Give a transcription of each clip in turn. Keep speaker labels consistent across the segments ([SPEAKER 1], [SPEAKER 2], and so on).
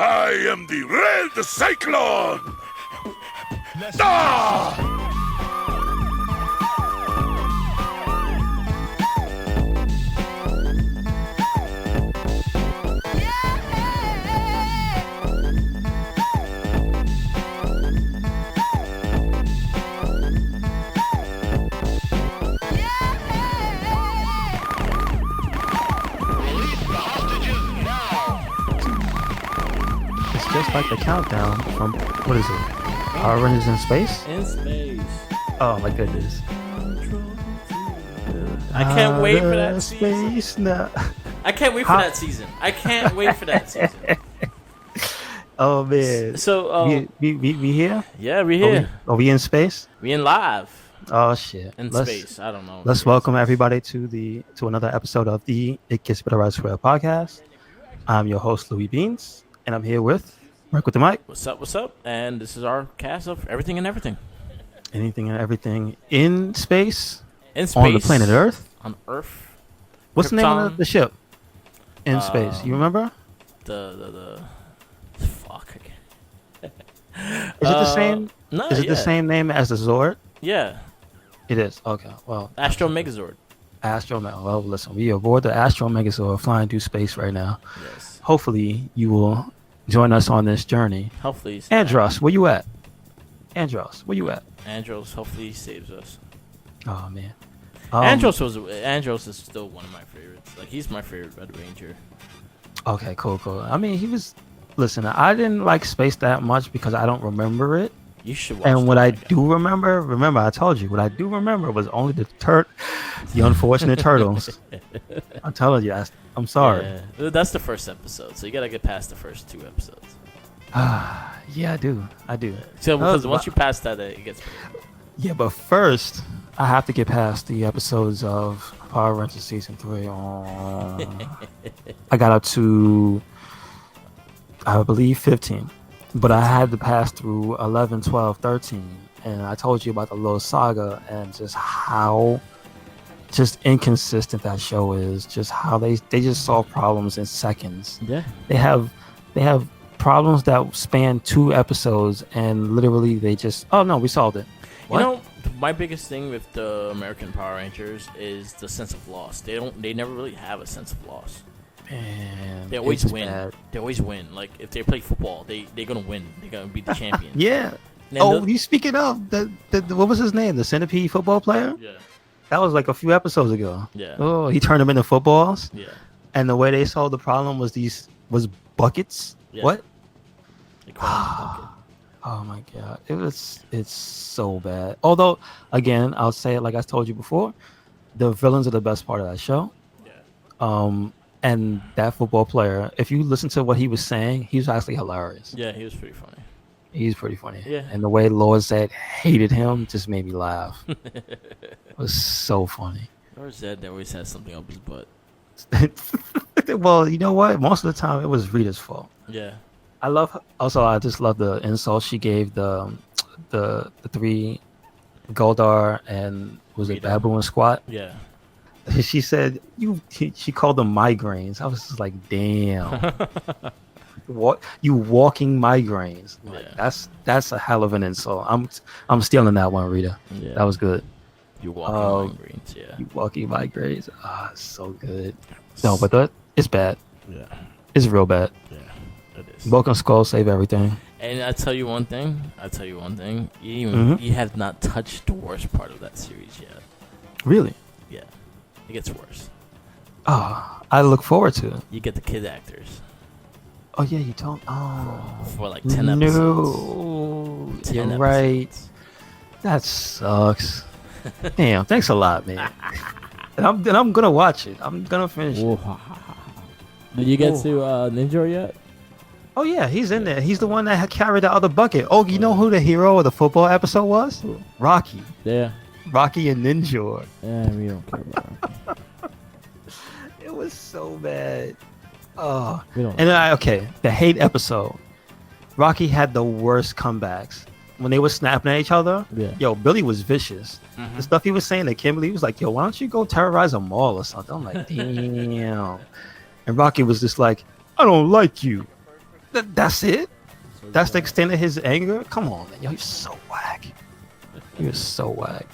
[SPEAKER 1] I am the Red Cyclone! Ah!
[SPEAKER 2] Just like the countdown from, what is it? Power Rangers in Space?
[SPEAKER 3] In space.
[SPEAKER 2] Oh my goodness.
[SPEAKER 3] I can't wait for that season.
[SPEAKER 2] Space now.
[SPEAKER 3] I can't wait for that season. I can't wait for that season.
[SPEAKER 2] Oh man.
[SPEAKER 3] So
[SPEAKER 2] we here?
[SPEAKER 3] yeah, we here.
[SPEAKER 2] Are we in space?
[SPEAKER 3] We in live
[SPEAKER 2] Oh shit.
[SPEAKER 3] in space. I don't know.
[SPEAKER 2] Let's welcome everybody to another episode of the It Gets Better Right Square podcast. I'm your host Louis Beans, and I'm here with Mark with the mic.
[SPEAKER 3] What's up? What's up? And this is our cast of everything and everything.
[SPEAKER 2] Anything and everything in space.
[SPEAKER 3] In space.
[SPEAKER 2] On the planet Earth.
[SPEAKER 3] On Earth.
[SPEAKER 2] What's the name
[SPEAKER 3] Krypton.
[SPEAKER 2] of the ship? In space. You remember?
[SPEAKER 3] The fuck.
[SPEAKER 2] Is it the same?
[SPEAKER 3] No,
[SPEAKER 2] Is it the same name as the Zord?
[SPEAKER 3] Yeah.
[SPEAKER 2] It is. Okay. Well,
[SPEAKER 3] Astro Megazord.
[SPEAKER 2] Well, listen, we are aboard the Astro Megazord flying through space right now.
[SPEAKER 3] Yes.
[SPEAKER 2] Hopefully, you will join us on this journey.
[SPEAKER 3] Hopefully.
[SPEAKER 2] Andros, where you at? Andros, where you at?
[SPEAKER 3] Andros hopefully saves us.
[SPEAKER 2] Oh man.
[SPEAKER 3] Andros is still one of my favorites. Like, he's my favorite Red Ranger.
[SPEAKER 2] Okay, cool. I mean, he was. Listen, I didn't like space that much because I don't remember it.
[SPEAKER 3] You should watch.
[SPEAKER 2] And what I do remember, I told you, what I do remember was only the unfortunate turtles. I'm telling you, I'm sorry.
[SPEAKER 3] Yeah. That's the first episode, so you gotta get past the first two episodes.
[SPEAKER 2] Yeah, I do.
[SPEAKER 3] So because once you pass that, it gets better.
[SPEAKER 2] Yeah, but first, I have to get past the episodes of Power Rangers Season 3. I got up to, I believe, 15. But I had to pass through 11, 12, 13. And I told you about the little saga and just how inconsistent that show is. Just how they just solve problems in seconds.
[SPEAKER 3] Yeah.
[SPEAKER 2] They have problems that span 2 episodes and literally they just, oh no, we solved it. What?
[SPEAKER 3] You know, my biggest thing with the American Power Rangers is the sense of loss. They never really have a sense of loss.
[SPEAKER 2] Man,
[SPEAKER 3] they always win.
[SPEAKER 2] Bad.
[SPEAKER 3] They always win. Like, if they play football, they're gonna win. They're gonna be the champion.
[SPEAKER 2] Yeah. You speaking of the what was his name? The Centipede football player?
[SPEAKER 3] Yeah.
[SPEAKER 2] That was like a few episodes ago.
[SPEAKER 3] Yeah.
[SPEAKER 2] Oh, he turned them into footballs.
[SPEAKER 3] Yeah.
[SPEAKER 2] And the way they solved the problem was buckets.
[SPEAKER 3] Yeah.
[SPEAKER 2] What?
[SPEAKER 3] They call them bucket.
[SPEAKER 2] Oh my god, it's so bad. Although, again, I'll say it like I told you before, the villains are the best part of that show.
[SPEAKER 3] Yeah.
[SPEAKER 2] And that football player, if you listen to what he was saying, he was actually hilarious.
[SPEAKER 3] Yeah, he was pretty funny.
[SPEAKER 2] He's pretty funny.
[SPEAKER 3] Yeah.
[SPEAKER 2] And the way Lord Zed hated him just made me laugh. It was so fundy.
[SPEAKER 3] Lord Zed always has something up his butt.
[SPEAKER 2] Well, you know what? Most of the time, it was Rita's fault.
[SPEAKER 3] Yeah.
[SPEAKER 2] I just love the insult she gave the 3 Goldar and was it Baboon Squat?
[SPEAKER 3] Yeah.
[SPEAKER 2] She said she called them migraines. I was just like, damn. You walking migraines. Like,
[SPEAKER 3] yeah.
[SPEAKER 2] That's a hell of an insult. I'm stealing that one, Rita.
[SPEAKER 3] Yeah.
[SPEAKER 2] That was good.
[SPEAKER 3] You walking migraines, yeah.
[SPEAKER 2] You walking migraines. It's so good. No, but it's bad.
[SPEAKER 3] Yeah.
[SPEAKER 2] It's real bad.
[SPEAKER 3] Yeah. It is.
[SPEAKER 2] Broken Skull save everything.
[SPEAKER 3] And I tell you one thing. You have not touched the worst part of that series yet.
[SPEAKER 2] Really?
[SPEAKER 3] Yeah. It gets worse.
[SPEAKER 2] I look forward to it.
[SPEAKER 3] You get the kid actors.
[SPEAKER 2] Oh yeah, you don't. Oh,
[SPEAKER 3] for like 10 episodes.
[SPEAKER 2] No,
[SPEAKER 3] 10
[SPEAKER 2] you're
[SPEAKER 3] episodes.
[SPEAKER 2] right. That sucks. Damn, thanks a lot, man. And I'm gonna watch it. I'm gonna finish it.
[SPEAKER 4] Did you get to Ninja yet?
[SPEAKER 2] Oh yeah, he's in there. He's the one that carried the other bucket. Oh, you know who the hero of the football episode was? Rocky.
[SPEAKER 4] Yeah.
[SPEAKER 2] Rocky and Ninja.
[SPEAKER 4] Yeah, we don't care about Rocky.
[SPEAKER 2] It was so bad. Oh,
[SPEAKER 4] We don't.
[SPEAKER 2] and then the hate episode. Rocky had the worst comebacks when they were snapping at each other.
[SPEAKER 4] Yeah.
[SPEAKER 2] Yo, Billy was vicious.
[SPEAKER 3] Mm-hmm.
[SPEAKER 2] The stuff he was saying to Kimberly, he was like, "Yo, why don't you go terrorize a mall or something?" I'm like, "Damn." And Rocky was just like, "I don't like you." That's it.
[SPEAKER 4] So,
[SPEAKER 2] That's the extent of his anger. Come on, man. Yo, you're so whack. You're so whack.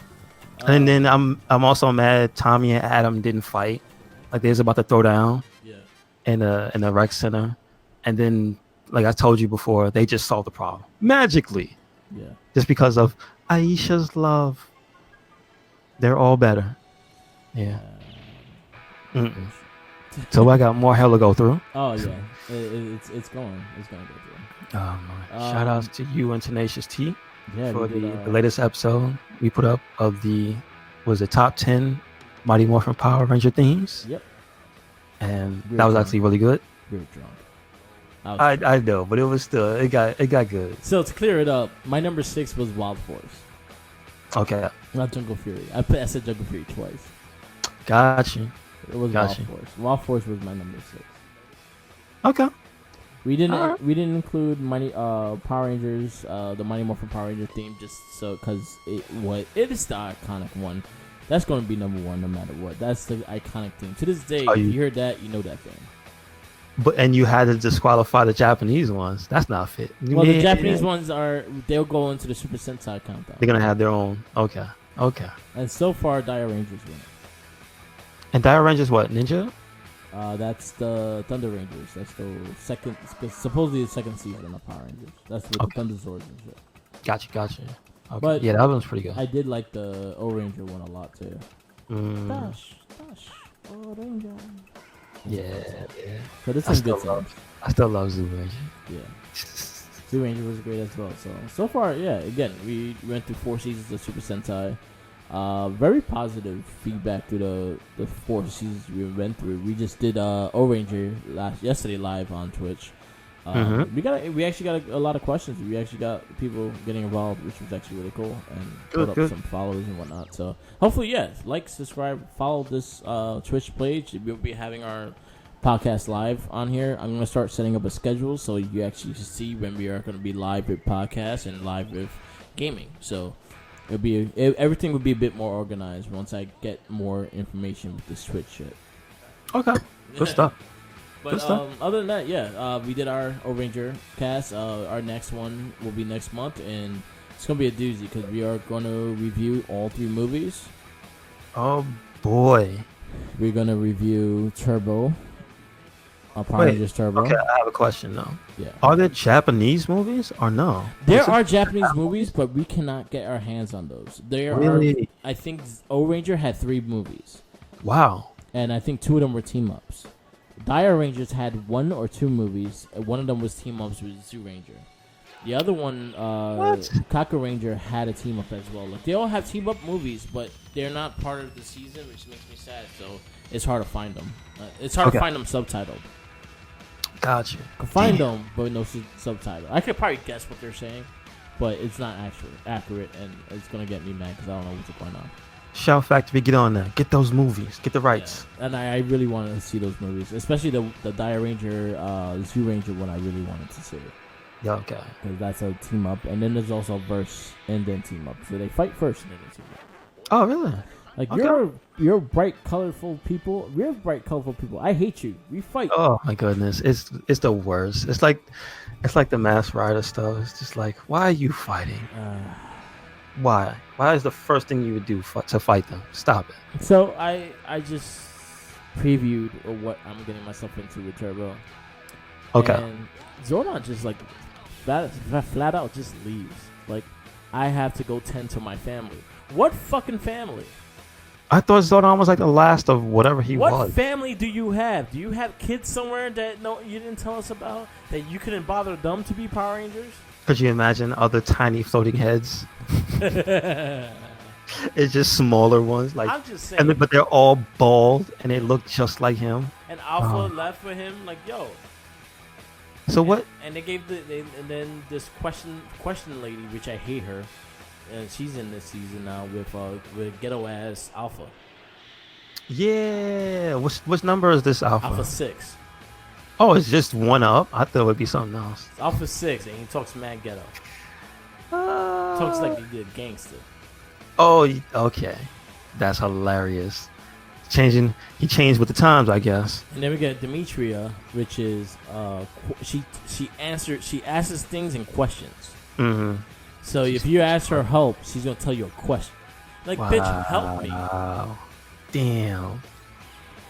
[SPEAKER 2] And then I'm also mad Tommy and Adam didn't fight. Like they was about to throw down
[SPEAKER 3] Yeah.
[SPEAKER 2] in the rec center, and then like I told you before, they just solved the problem magically.
[SPEAKER 4] Yeah.
[SPEAKER 2] Just because of Aisha's love. They're all better. Yeah. Mm-mm. So I got more hell to go through.
[SPEAKER 4] Oh yeah, it's going to go through.
[SPEAKER 2] Oh my! Shout outs to you and Tenacious T
[SPEAKER 4] Yeah,
[SPEAKER 2] for
[SPEAKER 4] we did,
[SPEAKER 2] the latest episode we put up of the top 10 Mighty Morphin Power Ranger themes.
[SPEAKER 4] Yep.
[SPEAKER 2] And
[SPEAKER 4] We
[SPEAKER 2] that
[SPEAKER 4] were
[SPEAKER 2] was
[SPEAKER 4] drunk.
[SPEAKER 2] actually really good.
[SPEAKER 4] We were drunk.
[SPEAKER 2] I know, but it was still it got good.
[SPEAKER 4] So to clear it up, my number 6 was Wild Force,
[SPEAKER 2] Okay,
[SPEAKER 4] not Jungle Fury. I said Jungle Fury twice.
[SPEAKER 2] got you.
[SPEAKER 4] It was
[SPEAKER 2] Gotcha.
[SPEAKER 4] Wild Force. Wild Force was my number 6.
[SPEAKER 2] Okay.
[SPEAKER 4] We didn't
[SPEAKER 2] Alright.
[SPEAKER 4] include Power Rangers, the Mighty Morphin Power Ranger theme, just so because it is the iconic one. That's going to be number 1 no matter what. That's the iconic theme. To this day,
[SPEAKER 2] Oh,
[SPEAKER 4] if
[SPEAKER 2] you-
[SPEAKER 4] you heard that, you know that theme.
[SPEAKER 2] And you had to disqualify the Japanese ones. That's not fit.
[SPEAKER 4] Well, the
[SPEAKER 2] Yeah.
[SPEAKER 4] Japanese ones they'll go into the Super Sentai countdown.
[SPEAKER 2] They're gonna have their own. Okay.
[SPEAKER 4] And so far, Dire Rangers win.
[SPEAKER 2] And Dire Rangers what? Ninja?
[SPEAKER 4] That's the Thunder Rangers. That's the second, supposedly the second season of Power Rangers. That's with
[SPEAKER 2] Okay.
[SPEAKER 4] the Thunder Swords and shit.
[SPEAKER 2] Gotcha. Okay.
[SPEAKER 4] But-
[SPEAKER 2] yeah, that one's pretty good.
[SPEAKER 4] I did like the Ohranger one a lot too.
[SPEAKER 2] Mm,
[SPEAKER 4] Dash, Ohranger.
[SPEAKER 2] yeah.
[SPEAKER 4] So there's
[SPEAKER 2] I
[SPEAKER 4] some good
[SPEAKER 2] still
[SPEAKER 4] songs.
[SPEAKER 2] I still love Zoo Ranger.
[SPEAKER 4] Yeah. Zoo Ranger was great as well. So far, yeah. Again, we went through 4 seasons of Super Sentai. Very positive feedback through the 4 seasons we went through. We just did Ohranger yesterday live on Twitch. We actually got a lot of questions. We actually got people getting involved, which was actually really cool, and put up
[SPEAKER 2] Good.
[SPEAKER 4] some followers and whatnot. So hopefully, like, subscribe, follow this Twitch page. We'll be having our podcast live on here. I'm gonna start setting up a schedule so you actually see when we are gonna be live with podcasts and live with gaming. So everything will be a bit more organized once I get more information with this Twitch shit.
[SPEAKER 2] Okay. Good stuff.
[SPEAKER 3] But
[SPEAKER 2] Good stuff.
[SPEAKER 4] Other than that, we did our Ohranger cast. Our next one will be next month, and it's gonna be a doozy because we are gonna review all 3 movies.
[SPEAKER 2] Oh boy.
[SPEAKER 4] We're gonna review Turbo, Power
[SPEAKER 2] Wait,
[SPEAKER 4] Rangers Turbo.
[SPEAKER 2] Okay, I have a question though.
[SPEAKER 4] Yeah.
[SPEAKER 2] Are there Japanese movies or no?
[SPEAKER 4] There
[SPEAKER 2] Is it-
[SPEAKER 4] are Japanese movies, but we cannot get our hands on those. There
[SPEAKER 2] Really?
[SPEAKER 4] are. I think Ohranger had 3 movies,
[SPEAKER 2] Wow.
[SPEAKER 4] and I think 2 of them were team ups. Dire Rangers had 1 or 2 movies. And one of them was team ups with Zoo Ranger. The other one,
[SPEAKER 2] What?
[SPEAKER 4] Kaku Ranger, had a team up as well. Like, they all have team up movies, but they're not part of the season, which makes me sad. So it's hard to find them. It's hard to
[SPEAKER 2] Okay.
[SPEAKER 4] find them subtitled.
[SPEAKER 2] Gotcha.
[SPEAKER 4] I can find them, but no subtitle. I could probably guess what they're saying, but it's not accurate, and it's gonna get me mad because I don't know what's going on.
[SPEAKER 2] Shout Factory, get on that. Get those movies. Get the rights.
[SPEAKER 4] Yeah. And I really wanted to see those movies, especially the Dire Ranger, Zoo Ranger one. I really wanted to see
[SPEAKER 2] Yeah, okay.
[SPEAKER 4] because that's a team up, and then there's also verse and then team up. So they fight first and then they team up.
[SPEAKER 2] Oh, really?
[SPEAKER 4] Like
[SPEAKER 2] Okay.
[SPEAKER 4] you're bright, colorful people. We're bright, colorful people. I hate you. We fight.
[SPEAKER 2] Oh my goodness, it's the worst. It's like the Masked Rider stuff. It's just like, why are you fighting? Why? Why is the first thing you would do to fight them? Stop it.
[SPEAKER 4] So I just previewed what I'm getting myself into with Turbo.
[SPEAKER 2] Okay.
[SPEAKER 4] And Zordon just like flat out just leaves. Like, I have to go tend to my family. What fucking family?
[SPEAKER 2] I thought Zordon was like the last of whatever he
[SPEAKER 4] What
[SPEAKER 2] was.
[SPEAKER 4] family do you have? Do you have kids somewhere that you didn't tell us about, that you couldn't bother them to be Power Rangers?
[SPEAKER 2] Could you imagine other tiny floating heads? It's just smaller ones, like,
[SPEAKER 4] I'm just saying.
[SPEAKER 2] but they're all bald and they look just like him.
[SPEAKER 4] And Alpha
[SPEAKER 2] Oh.
[SPEAKER 4] left for him, like, yo.
[SPEAKER 2] So what?
[SPEAKER 4] And they gave and then this question lady, which I hate her, and she's in this season now with ghetto ass Alpha.
[SPEAKER 2] Yeah. Which number is this Alpha?
[SPEAKER 4] Alpha 6.
[SPEAKER 2] Oh, it's just one up. I thought it would be something else.
[SPEAKER 4] It's Alpha 6, and he talks mad ghetto. Talks like he did gangster.
[SPEAKER 2] Oh, okay. That's hilarious. He changed with the times, I guess.
[SPEAKER 4] And then we get Demetria, which is she asks things in questions.
[SPEAKER 2] Mm-hmm.
[SPEAKER 4] So if you ask her help, she's gonna tell you a question. Like, bitch, help me.
[SPEAKER 2] Wow. Damn.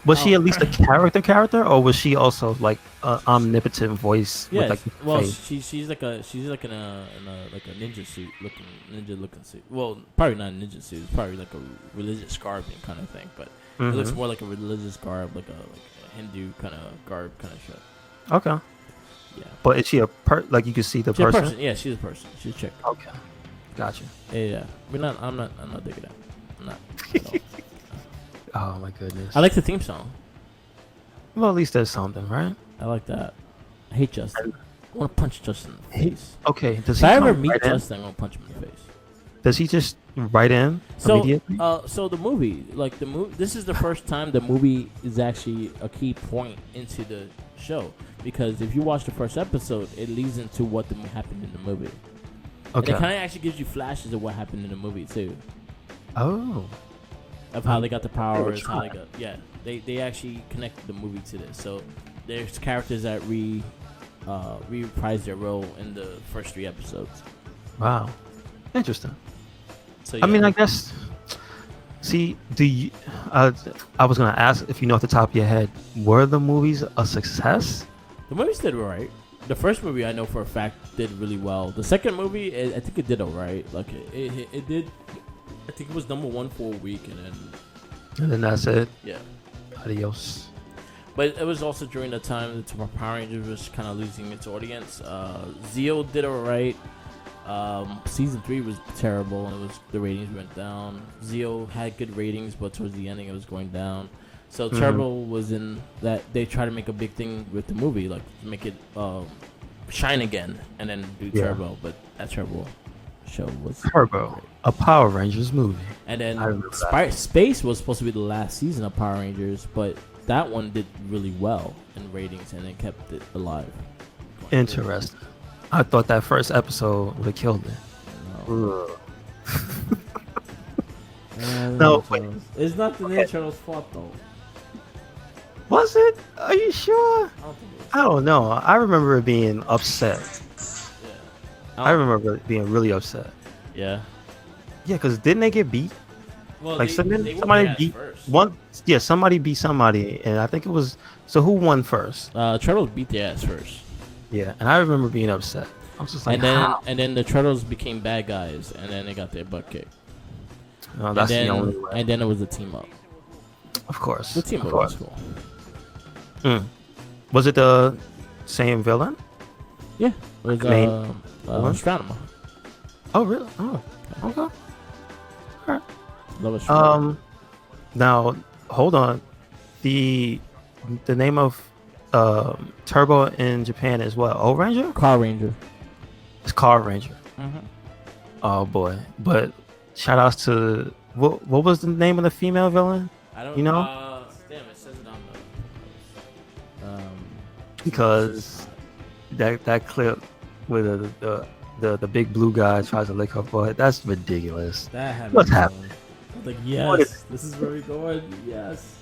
[SPEAKER 2] Was she at least a character, or was she also like an omnipotent voice?
[SPEAKER 4] Yes.
[SPEAKER 2] With, like,
[SPEAKER 4] Well,
[SPEAKER 2] face?
[SPEAKER 4] she's like in a ninja suit looking suit. Well, probably not a ninja suit. It's probably like a religious garb kind of thing. But it looks more like a religious garb, like a Hindu kind of garb kind of shit.
[SPEAKER 2] Okay.
[SPEAKER 4] Yeah.
[SPEAKER 2] But is she like you can see the
[SPEAKER 4] She's a
[SPEAKER 2] person?
[SPEAKER 4] person? Yeah, she's a person. She's a chick.
[SPEAKER 2] Okay. Gotcha.
[SPEAKER 4] Yeah. I'm not digging that. I'm not. No.
[SPEAKER 2] Oh my goodness.
[SPEAKER 4] I like the theme song.
[SPEAKER 2] Well, at least there's something, right?
[SPEAKER 4] I like that. I hate Justin. I want to punch Justin in the face.
[SPEAKER 2] Okay. Does
[SPEAKER 4] If
[SPEAKER 2] he
[SPEAKER 4] I ever
[SPEAKER 2] come
[SPEAKER 4] meet
[SPEAKER 2] right in?
[SPEAKER 4] Justin, I'm gonna punch him in the face.
[SPEAKER 2] Does he just write in immediately?
[SPEAKER 4] So the movie, this is the first time the movie is actually a key point into the show, because if you watch the first episode, it leads into what happened in the movie.
[SPEAKER 2] Okay.
[SPEAKER 4] And it kind of actually gives you flashes of what happened in the movie too,
[SPEAKER 2] Oh.
[SPEAKER 4] of how they got the powers, how they
[SPEAKER 2] try.
[SPEAKER 4] got they actually connected the movie to this. So there's characters that reprise their role in the first 3 episodes.
[SPEAKER 2] Wow. Interesting.
[SPEAKER 4] So
[SPEAKER 2] I mean, I guess. See, I was gonna ask if you know off the top of your head, were the movies a success?
[SPEAKER 4] the movies did alright. The first movie I know for a fact did really well. The second movie, I think it did alright. Like it did. I think it was number 1 for a week,
[SPEAKER 2] And then that's it.
[SPEAKER 4] yeah.
[SPEAKER 2] Adios.
[SPEAKER 4] But it was also during the time that Power Rangers was kind of losing its audience. Zeo did alright. Season 3 was terrible, and the ratings went down. Zeo had good ratings, but towards the ending it was going down. So Turbo was in that they tried to make a big thing with the movie, like make it shine again, and then do Turbo. But that Turbo show was
[SPEAKER 2] Turbo,
[SPEAKER 4] great.
[SPEAKER 2] a Power Rangers movie.
[SPEAKER 4] And
[SPEAKER 2] I
[SPEAKER 4] then
[SPEAKER 2] remember that.
[SPEAKER 4] Space was supposed to be the last season of Power Rangers, but that one did really well in ratings, and it kept it alive.
[SPEAKER 2] Interesting. I thought that first episode would have killed it.
[SPEAKER 4] No.
[SPEAKER 2] No, wait.
[SPEAKER 4] It's not the Ninja Turtles' fault though.
[SPEAKER 2] Was it? Are you sure?
[SPEAKER 4] I don't think it was.
[SPEAKER 2] I don't know. I remember being upset.
[SPEAKER 4] Yeah.
[SPEAKER 2] I remember being really upset.
[SPEAKER 4] Yeah.
[SPEAKER 2] Yeah, because didn't they get beat?
[SPEAKER 4] Well,
[SPEAKER 2] Like
[SPEAKER 4] they
[SPEAKER 2] somebody
[SPEAKER 4] whooped
[SPEAKER 2] beat
[SPEAKER 4] their ass first.
[SPEAKER 2] one. Yeah, somebody beat somebody, and I think it was. So who won first?
[SPEAKER 4] Turtles beat their ass first,
[SPEAKER 2] Yeah, and I remember being upset. I was just like, how?
[SPEAKER 4] and then the Turtles became bad guys, and then they got their butt kicked.
[SPEAKER 2] No, that's
[SPEAKER 4] and
[SPEAKER 2] the
[SPEAKER 4] then,
[SPEAKER 2] only way.
[SPEAKER 4] And then it was a team up.
[SPEAKER 2] Of course.
[SPEAKER 4] The team
[SPEAKER 2] of
[SPEAKER 4] up
[SPEAKER 2] course.
[SPEAKER 4] was cool.
[SPEAKER 2] Was it the same villain?
[SPEAKER 4] Yeah, it was
[SPEAKER 2] Main villain?
[SPEAKER 4] Astronomer.
[SPEAKER 2] Oh, really? Oh, okay.
[SPEAKER 4] Love Astronomer.
[SPEAKER 2] Now, hold on. The name of Turbo in Japan is what? Ohranger?
[SPEAKER 4] Car Ranger.
[SPEAKER 2] It's Car Ranger.
[SPEAKER 4] Mm-hmm.
[SPEAKER 2] Oh boy! But shout outs to what was the name of the female villain?
[SPEAKER 4] I don't.
[SPEAKER 2] You know?
[SPEAKER 4] Damn, it says it on
[SPEAKER 2] Because that clip with the big blue guy tries to lick her butt. That's ridiculous.
[SPEAKER 4] that had
[SPEAKER 2] What's
[SPEAKER 4] me
[SPEAKER 2] happening?
[SPEAKER 4] I was like,
[SPEAKER 2] What
[SPEAKER 4] yes, this is where we're going. Yes.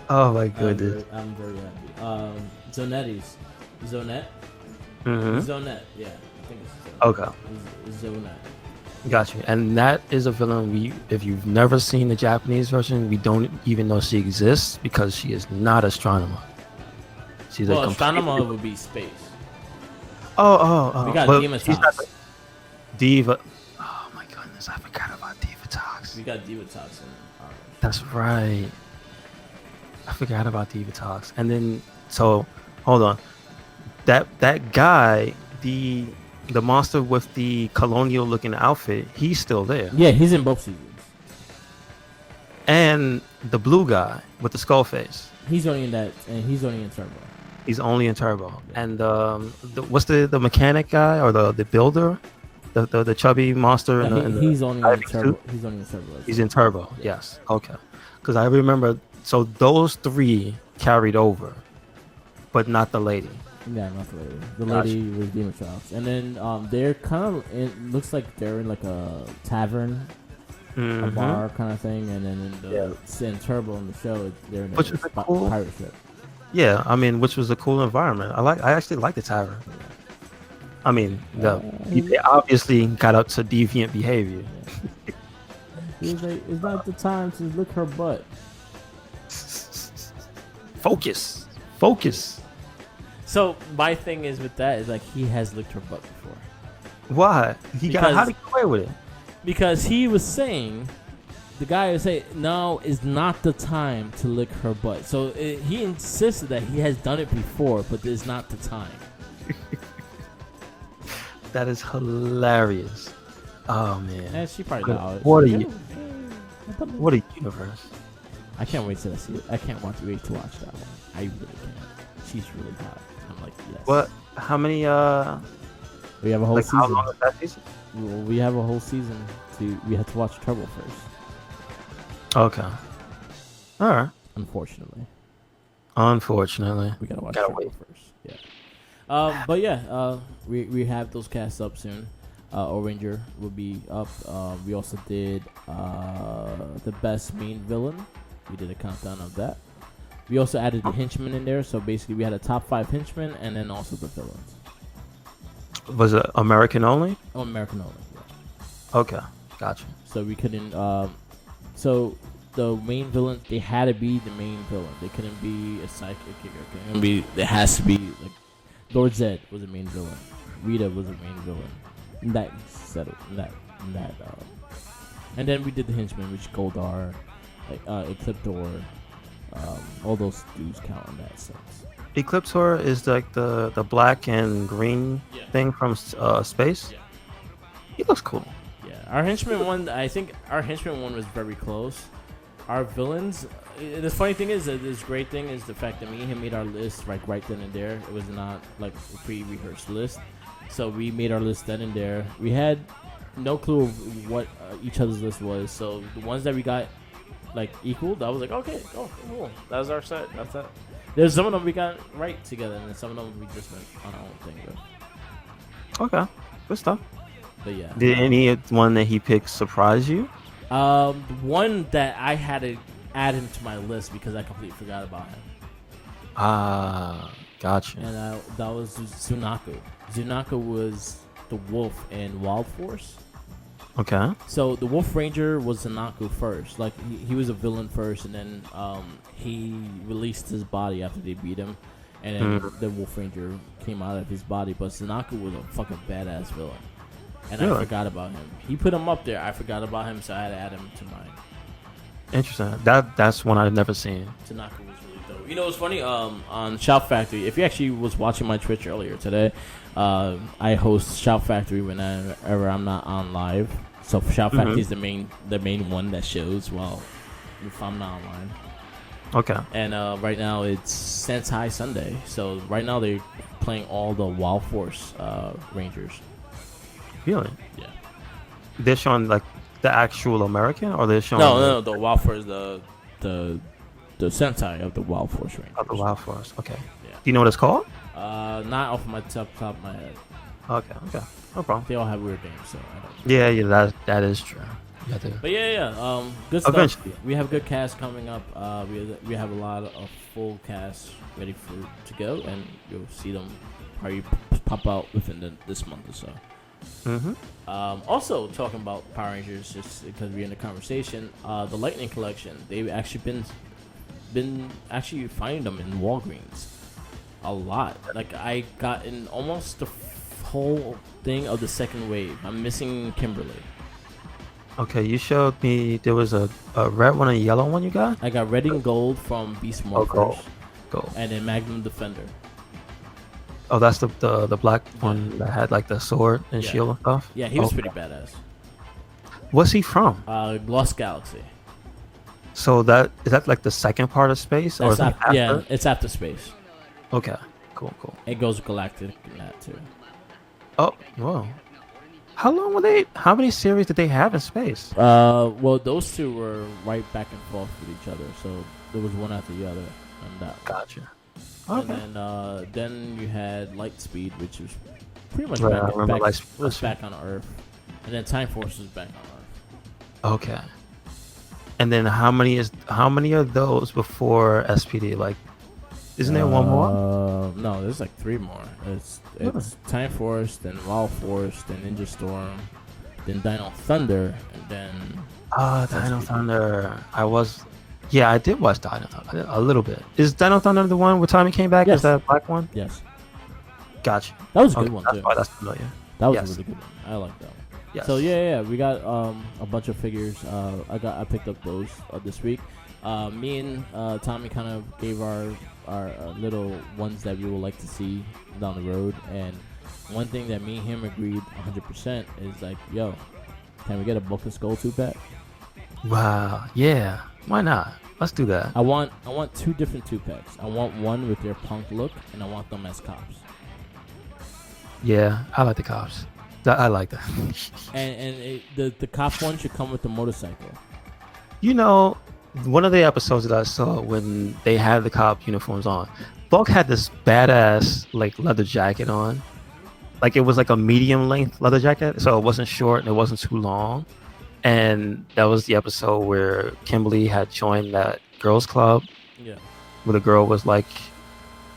[SPEAKER 2] Oh my goodness.
[SPEAKER 4] I'm very happy. Zonetti's. Zonette?
[SPEAKER 2] Mm-hmm.
[SPEAKER 4] Zonette, yeah. I think it's Zonette.
[SPEAKER 2] Okay.
[SPEAKER 4] It's Zonette.
[SPEAKER 2] Got you. And that is a villain if you've never seen the Japanese version, we don't even know she exists because she is not Astronomer. She's
[SPEAKER 4] Well,
[SPEAKER 2] a
[SPEAKER 4] Astronomer would be space.
[SPEAKER 2] Oh.
[SPEAKER 4] We got
[SPEAKER 2] but
[SPEAKER 4] Demon
[SPEAKER 2] she's not
[SPEAKER 4] Tox.
[SPEAKER 2] Diva. Oh my goodness, I forgot about Diva Tox.
[SPEAKER 4] We got Diva Tox in Orange.
[SPEAKER 2] That's right. I forgot about Diva Tox. And then hold on. That guy, the monster with the colonial looking outfit, he's still there.
[SPEAKER 4] Yeah, he's in both seasons.
[SPEAKER 2] And the blue guy with the skull face,
[SPEAKER 4] He's only in that, and he's only in Turbo.
[SPEAKER 2] he's only in Turbo. And what's the mechanic guy or the builder? The chubby monster
[SPEAKER 4] He's only in
[SPEAKER 2] diving
[SPEAKER 4] Turbo.
[SPEAKER 2] suit?
[SPEAKER 4] He's only in Turbo.
[SPEAKER 2] He's in Turbo. Yes. Okay. Because I remember. So those 3 carried over, but not the lady.
[SPEAKER 4] Yeah, not the lady. The
[SPEAKER 2] Gotcha.
[SPEAKER 4] lady was Demon Tox. And then they're kind of, it looks like they're in like a tavern
[SPEAKER 2] Mhm.
[SPEAKER 4] bar kind of thing, and then in the Sin Turbo in the show, they're in
[SPEAKER 2] Which
[SPEAKER 4] a
[SPEAKER 2] was a cool-
[SPEAKER 4] pirate ship.
[SPEAKER 2] Yeah, I mean, which was a cool environment. I actually like the tavern. I mean, they obviously got up to deviant behavior.
[SPEAKER 4] He was like, "It's not the time to lick her butt."
[SPEAKER 2] Focus.
[SPEAKER 3] So my thing is with that is like he has licked her butt before.
[SPEAKER 2] Why? How did he get away with it?
[SPEAKER 3] Because he was saying, the guy would say, no, it's not the time to lick her butt. So he insisted that he has done it before, but it's not the time.
[SPEAKER 2] That is hilarious. Oh man.
[SPEAKER 4] And she probably died.
[SPEAKER 2] What a universe.
[SPEAKER 4] I can't wait to see it. I can't wait to watch that one. I really can't. She's really hot. I'm like, yes.
[SPEAKER 2] What? How many?
[SPEAKER 4] We have a whole
[SPEAKER 2] Like how
[SPEAKER 4] season.
[SPEAKER 2] long is that season?
[SPEAKER 4] We have a whole season. We have to watch Turbo first.
[SPEAKER 2] Okay. All right.
[SPEAKER 4] Unfortunately,
[SPEAKER 2] Unfortunately,
[SPEAKER 4] we gotta watch
[SPEAKER 2] Gotta
[SPEAKER 4] Turbo
[SPEAKER 2] wait.
[SPEAKER 4] first. Yeah. But yeah, we have those casts up soon. Ohranger will be up. We also did the best main villain. We did a countdown of that. We also added the henchmen in there. So basically, we had a top 5 henchmen and then also the villains.
[SPEAKER 2] was it American only?
[SPEAKER 4] Oh, American only. Yeah.
[SPEAKER 2] Okay, gotcha.
[SPEAKER 4] So we couldn't. So the main villain, they had to be the main villain. They couldn't be a psychic. It has to be like Lord Zed was the main villain. Rita was the main villain. And that settled. And then we did the henchmen, which Goldar, like Ecliptor, all those dudes count in that sense.
[SPEAKER 2] Ecliptor is like the black and green thing from space.
[SPEAKER 3] Yeah.
[SPEAKER 2] He looks cool.
[SPEAKER 3] Yeah, our henchman one. I think our henchman one was very close. Our villains. The funny thing is that this great thing is the fact that me and him made our list right then and there. It was not like a pre-rehearsed list, so we made our list then and there. We had no clue of what each other's list was. So the ones that we got like equal, I was like, okay, cool. That was our set. That's it. There's some of them we got right together, and then some of them we just went on our own thing with.
[SPEAKER 2] Okay, good stuff.
[SPEAKER 3] But yeah.
[SPEAKER 2] Did any one that he picked surprise you?
[SPEAKER 3] The one that I had to add him to my list because I completely forgot about him.
[SPEAKER 2] Ah, gotcha.
[SPEAKER 3] And that was Tsunako. Tsunako was the wolf in Wild Force.
[SPEAKER 2] Okay.
[SPEAKER 3] So the Wolf Ranger was Tsunako first. Like he was a villain first, and then he released his body after they beat him, and then the Wolf Ranger came out of his body. But Tsunako was a fucking badass villain, and I forgot about him. He put him up there. I forgot about him, so I had to add him to mine.
[SPEAKER 2] Interesting. That's one I've never seen.
[SPEAKER 3] Tsunako was really dope. You know what's funny? On Shout Factory, if you actually was watching my Twitch earlier today, I host Shout Factory whenever I'm not on live. So Shout Factory is the main one that shows if I'm not online.
[SPEAKER 2] Okay.
[SPEAKER 3] And right now it's Sentai Sunday. So right now they're playing all the Wild Force Rangers.
[SPEAKER 2] Really?
[SPEAKER 3] Yeah.
[SPEAKER 2] They're showing like the actual American, or they're showing
[SPEAKER 3] No, the Wild Force, the Sentai of the Wild Force Rangers.
[SPEAKER 2] of the Wild Force. Okay.
[SPEAKER 3] Yeah.
[SPEAKER 2] Do you know what it's called?
[SPEAKER 3] Not off my top of my head.
[SPEAKER 2] Okay. No problem.
[SPEAKER 3] They all have weird names, so I don't.
[SPEAKER 2] Yeah, that is true.
[SPEAKER 3] But yeah. Good stuff.
[SPEAKER 2] Eventually.
[SPEAKER 3] We have a good cast coming up. We have a lot of full cast ready to go, and you'll see them probably pop out within this month or so. Also, talking about Power Rangers, just because we're in the conversation, the Lightning Collection, they've actually been actually finding them in Walgreens a lot. Like I got in almost the whole thing of the second wave. I'm missing Kimberly.
[SPEAKER 2] Okay, you showed me there was a red one and a yellow one you got?
[SPEAKER 3] I got red and gold from Beast Morphers.
[SPEAKER 2] Gold.
[SPEAKER 3] And then Magnum Defender.
[SPEAKER 2] Oh, that's the black one that had like the sword and shield and stuff?
[SPEAKER 3] Yeah, he was pretty badass.
[SPEAKER 2] What's he from?
[SPEAKER 3] Lost Galaxy.
[SPEAKER 2] So is that like the second part of space? Or is it after?
[SPEAKER 3] Yeah, it's after space.
[SPEAKER 2] Okay, cool.
[SPEAKER 3] It goes galactic in that too.
[SPEAKER 2] Oh, whoa. How many series did they have in space?
[SPEAKER 3] Well, those two were right back and forth with each other, so there was one after the other on that.
[SPEAKER 2] Gotcha. Okay.
[SPEAKER 3] And then you had Lightspeed, which was pretty much
[SPEAKER 2] Right, I remember
[SPEAKER 3] back
[SPEAKER 2] Lightspeed.
[SPEAKER 3] on Earth, and then Time Force was back on Earth.
[SPEAKER 2] Okay. And then how many are those before SPD? Like, isn't there one more?
[SPEAKER 3] No, there's like 3 more. It's Time Force, then Wild Force, then Ninja Storm, then Dino Thunder, and then
[SPEAKER 2] Dino Thunder. I did watch Dino Thunder a little bit. Is Dino Thunder the one where Tommy came back?
[SPEAKER 3] Yes.
[SPEAKER 2] Is that black one?
[SPEAKER 3] yes,
[SPEAKER 2] Gotcha.
[SPEAKER 3] that was a good one
[SPEAKER 2] That's
[SPEAKER 3] too.
[SPEAKER 2] why that's familiar.
[SPEAKER 3] That was
[SPEAKER 2] Yes.
[SPEAKER 3] a really good one. I like that one.
[SPEAKER 2] Yes.
[SPEAKER 3] So yeah, we got a bunch of figures. I picked up those this week. Me and Tommy kind of gave our little ones that we would like to see down the road, and one thing that me and him agreed 100% is like, yo, can we get a Book and Skull 2-pack?
[SPEAKER 2] Wow. Yeah. Why not? Let's do that.
[SPEAKER 3] I want 2 different 2-packs. I want one with their punk look, and I want them as cops.
[SPEAKER 2] Yeah, I like the cops. I like that.
[SPEAKER 3] And the cop one should come with the motorcycle.
[SPEAKER 2] You know, one of the episodes that I saw when they had the cop uniforms on, Bulk had this badass like leather jacket on. Like it was like a medium length leather jacket, so it wasn't short and it wasn't too long. And that was the episode where Kimberly had joined that girls club,
[SPEAKER 3] Yeah.
[SPEAKER 2] where the girl was like,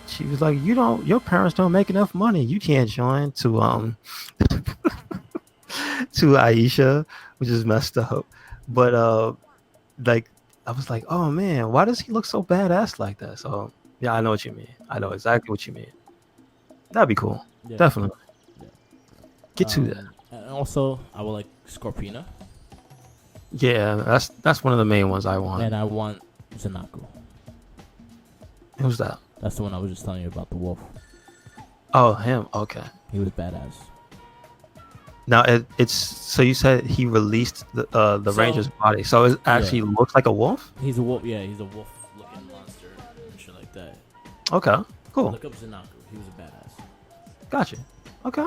[SPEAKER 2] she was like, your parents don't make enough money, you can't join. To to Aisha, which is messed up. But like I was like, oh man, why does he look so badass like that? So yeah, I know what you mean. I know exactly what you mean. That'd be cool.
[SPEAKER 3] Yeah.
[SPEAKER 2] Definitely.
[SPEAKER 3] Yeah.
[SPEAKER 2] Get to that.
[SPEAKER 3] And also, I would like Scorpina,
[SPEAKER 2] Yeah, that's one of the main ones I want.
[SPEAKER 3] and I want Zanaku.
[SPEAKER 2] Who's that?
[SPEAKER 3] That's the one I was just telling you about, the wolf.
[SPEAKER 2] Oh, him. Okay.
[SPEAKER 3] He was badass.
[SPEAKER 2] Now it's so you said he released the
[SPEAKER 3] So-
[SPEAKER 2] Ranger's body, so it actually looks like a wolf.
[SPEAKER 3] He's a wolf. Yeah, he's a wolf-looking monster and shit like that.
[SPEAKER 2] Okay, cool.
[SPEAKER 3] Look up Zanaku. He was a badass.
[SPEAKER 2] Gotcha. Okay,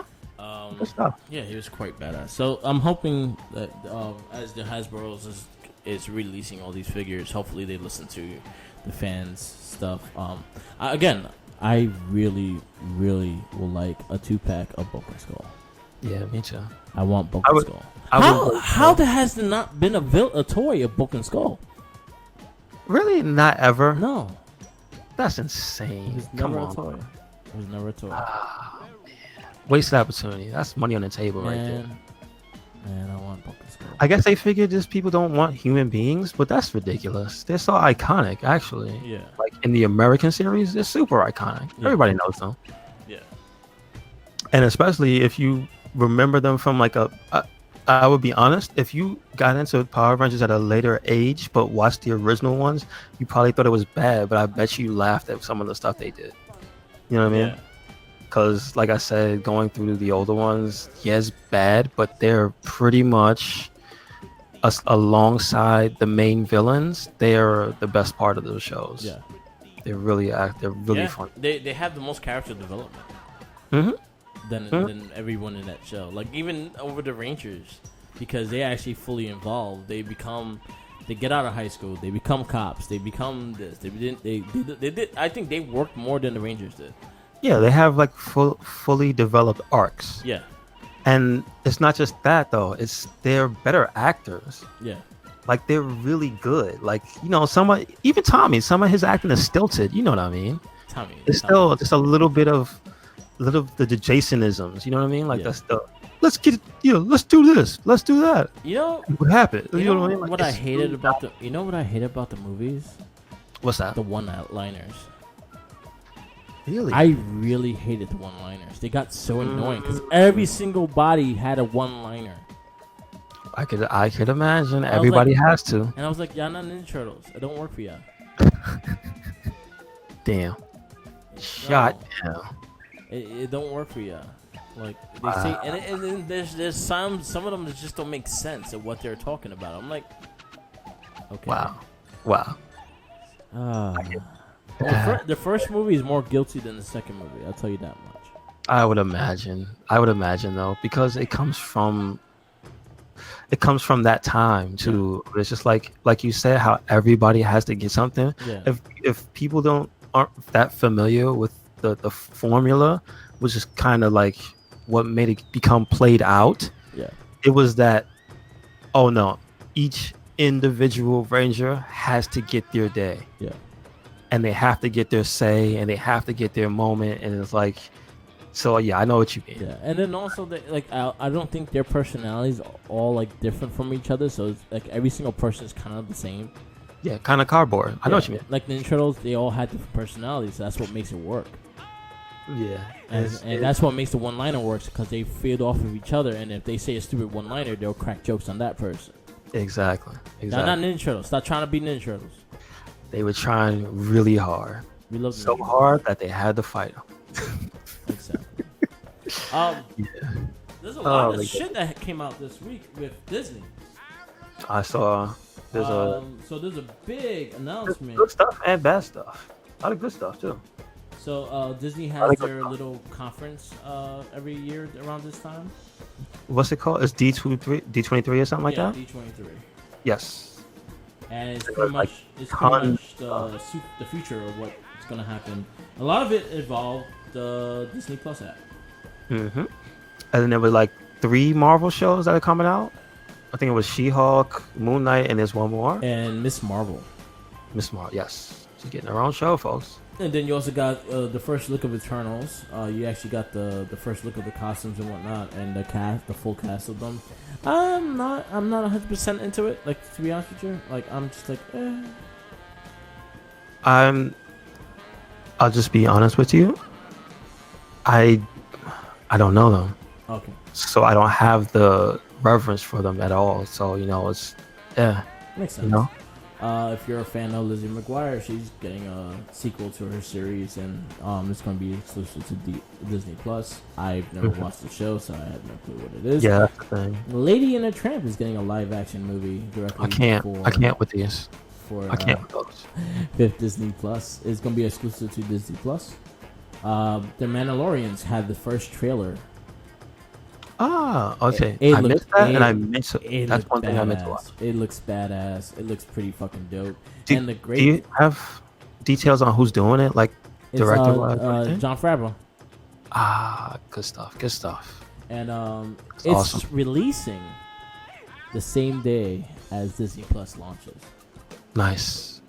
[SPEAKER 2] good stuff.
[SPEAKER 3] Yeah, he was quite badass. So I'm hoping that as the Hasbro's is releasing all these figures, hopefully they listen to the fans' stuff. I really, really would like a 2-pack of Book and Skull.
[SPEAKER 2] Yeah, me too.
[SPEAKER 3] I want Book
[SPEAKER 2] I
[SPEAKER 3] and
[SPEAKER 2] would-
[SPEAKER 3] Skull.
[SPEAKER 2] I would-
[SPEAKER 3] How there has there not been a toy of Book and Skull?
[SPEAKER 2] Really, not ever.
[SPEAKER 3] No,
[SPEAKER 2] That's
[SPEAKER 3] it
[SPEAKER 2] insane.
[SPEAKER 3] was
[SPEAKER 2] Come
[SPEAKER 3] never a
[SPEAKER 2] on.
[SPEAKER 3] toy. It was never a toy.
[SPEAKER 2] Wasted opportunity. That's money on the table right there.
[SPEAKER 3] Man, I want Book and Skull.
[SPEAKER 2] I guess they figured just people don't want human beings, but that's ridiculous. They're so iconic, actually.
[SPEAKER 3] Yeah,
[SPEAKER 2] Like in the American series, they're super iconic.
[SPEAKER 3] Yeah.
[SPEAKER 2] Everybody knows them.
[SPEAKER 3] yeah.
[SPEAKER 2] And especially if you remember them from like I would be honest, if you got into Power Rangers at a later age but watched the original ones, you probably thought it was bad, but I bet you laughed at some of the stuff they did. You know what I mean?
[SPEAKER 3] Yeah.
[SPEAKER 2] Because like I said, going through the older ones, yes, bad, but they're pretty much alongside the main villains. They are the best part of those shows.
[SPEAKER 3] Yeah.
[SPEAKER 2] They're really fun.
[SPEAKER 3] They have the most character development
[SPEAKER 2] Hmm.
[SPEAKER 3] than everyone in that show. Like even over the Rangers, because they actually fully involved. They get out of high school. They become cops. They become this. They did. I think they worked more than the Rangers did.
[SPEAKER 2] Yeah, they have like fully developed arcs.
[SPEAKER 3] Yeah.
[SPEAKER 2] And it's not just that though. It's they're better actors.
[SPEAKER 3] Yeah.
[SPEAKER 2] Like they're really good. Like even Tommy, some of his acting is stilted. You know what I mean?
[SPEAKER 3] Tommy.
[SPEAKER 2] It's still just a little bit of the Jasonisms. You know what I mean? Like
[SPEAKER 3] Yeah.
[SPEAKER 2] that's the let's get let's do this, let's do that.
[SPEAKER 3] You know
[SPEAKER 2] What happened?
[SPEAKER 3] You know
[SPEAKER 2] what I mean? Like,
[SPEAKER 3] what I
[SPEAKER 2] it's
[SPEAKER 3] hated
[SPEAKER 2] really
[SPEAKER 3] about the. You know what I hate about the movies?
[SPEAKER 2] what's that?
[SPEAKER 3] The one-liners.
[SPEAKER 2] Really?
[SPEAKER 3] I really hated the one-liners. They got so annoying because every single body had a one-liner,
[SPEAKER 2] I could imagine.
[SPEAKER 3] was
[SPEAKER 2] Everybody
[SPEAKER 3] like-
[SPEAKER 2] has to.
[SPEAKER 3] and I was like, "Y'all not Ninja Turtles. It don't work for y'all."
[SPEAKER 2] Damn. Shot
[SPEAKER 3] No.
[SPEAKER 2] down.
[SPEAKER 3] It don't work for y'all. Like they say, and then there's some of them that just don't make sense of what they're talking about. I'm like, okay.
[SPEAKER 2] Wow.
[SPEAKER 3] The first movie is more guilty than the second movie. I'll tell you that much.
[SPEAKER 2] I would imagine though, because it comes from that time too. It's just like you said, how everybody has to get something.
[SPEAKER 3] Yeah.
[SPEAKER 2] If people aren't that familiar with the formula, which is kind of like what made it become played out.
[SPEAKER 3] Yeah.
[SPEAKER 2] It was that, oh no, each individual ranger has to get their day.
[SPEAKER 4] Yeah.
[SPEAKER 2] And they have to get their say, and they have to get their moment, and it's like, so yeah, I know what you mean.
[SPEAKER 4] Yeah, and then also I don't think their personalities are all like different from each other. So it's like every single person is kind of the same.
[SPEAKER 2] Yeah, kind of cardboard. I know what you mean.
[SPEAKER 4] Like Ninja Turtles, they all had different personalities. So that's what makes it work.
[SPEAKER 2] Yeah,
[SPEAKER 4] And that's what makes the one-liner works because they feed off of each other. And if they say a stupid one-liner, they'll crack jokes on that person.
[SPEAKER 2] exactly.
[SPEAKER 4] Now, not Ninja Turtles. Stop trying to be Ninja Turtles.
[SPEAKER 2] They were trying really hard,
[SPEAKER 4] We love
[SPEAKER 2] so
[SPEAKER 4] Ninja
[SPEAKER 2] hard that they had to fight them.
[SPEAKER 4] Turtles. Exactly. There's a lot of shit that came out this week with Disney.
[SPEAKER 2] I saw there's
[SPEAKER 4] So there's a big announcement.
[SPEAKER 2] good stuff and bad stuff. A lot of good stuff too.
[SPEAKER 4] So Disney has their little conference every year around this time.
[SPEAKER 2] What's it called? It's D23 or something like that.
[SPEAKER 4] D23.
[SPEAKER 2] Yes.
[SPEAKER 4] And it's
[SPEAKER 2] There's
[SPEAKER 4] pretty
[SPEAKER 2] like
[SPEAKER 4] much
[SPEAKER 2] tons
[SPEAKER 4] the future of what's gonna happen. A lot of it involved the Disney Plus app.
[SPEAKER 2] Mm-hmm. And then there were like 3 Marvel shows that are coming out. I think it was She-Hulk, Moon Knight, and there's one more.
[SPEAKER 4] And Miss Marvel.
[SPEAKER 2] Miss Marvel, yes. She's getting her own show, folks.
[SPEAKER 4] And then you also got the first look of Eternals. You actually got the first look of the costumes and whatnot, and the full cast of them. I'm not 100% into it. Like, to be honest with you, like I'm just like,
[SPEAKER 2] I'll just be honest with you. I don't know them,
[SPEAKER 4] Okay.
[SPEAKER 2] so I don't have the reverence for them at all. So it's
[SPEAKER 4] Makes sense. If you're a fan of Lizzie McGuire, she's getting a sequel to her series, and it's going to be exclusive to Disney Plus. I've never watched the show, so I have no clue what it is.
[SPEAKER 2] Yeah, that's the thing.
[SPEAKER 4] Lady and a Tramp is getting a live-action movie directly.
[SPEAKER 2] I can't with these. I can't with those.
[SPEAKER 4] 5th Disney Plus. It's going to be exclusive to Disney Plus. The Mandalorians had the first trailer.
[SPEAKER 2] Ah, okay.
[SPEAKER 4] It
[SPEAKER 2] I
[SPEAKER 4] looks-
[SPEAKER 2] missed that,
[SPEAKER 4] it-
[SPEAKER 2] and I missed
[SPEAKER 4] It
[SPEAKER 2] it. That's
[SPEAKER 4] looks
[SPEAKER 2] one thing I meant to
[SPEAKER 4] badass.
[SPEAKER 2] watch.
[SPEAKER 4] It looks badass. It looks pretty fucking dope.
[SPEAKER 2] Do,
[SPEAKER 4] and the
[SPEAKER 2] do you have details on who's doing it, like
[SPEAKER 4] it's,
[SPEAKER 2] director?
[SPEAKER 4] John Favreau.
[SPEAKER 2] Ah, good stuff. Good stuff.
[SPEAKER 4] And it's
[SPEAKER 2] awesome.
[SPEAKER 4] releasing the same day as Disney Plus launches.
[SPEAKER 2] Nice.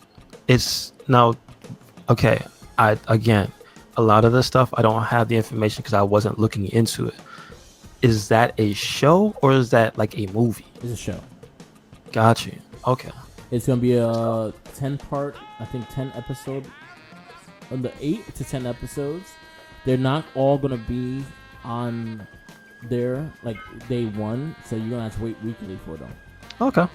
[SPEAKER 2] It's now okay. Again, a lot of this stuff I don't have the information because I wasn't looking into it. Is that a show or is that like a movie?
[SPEAKER 4] It's a show.
[SPEAKER 2] Got you. Okay.
[SPEAKER 4] It's gonna be a 10-part, I think 10 episode, on the 8 to 10 episodes. They're not all gonna be on there like day one, so you're gonna have to wait weekly for them.
[SPEAKER 2] Okay.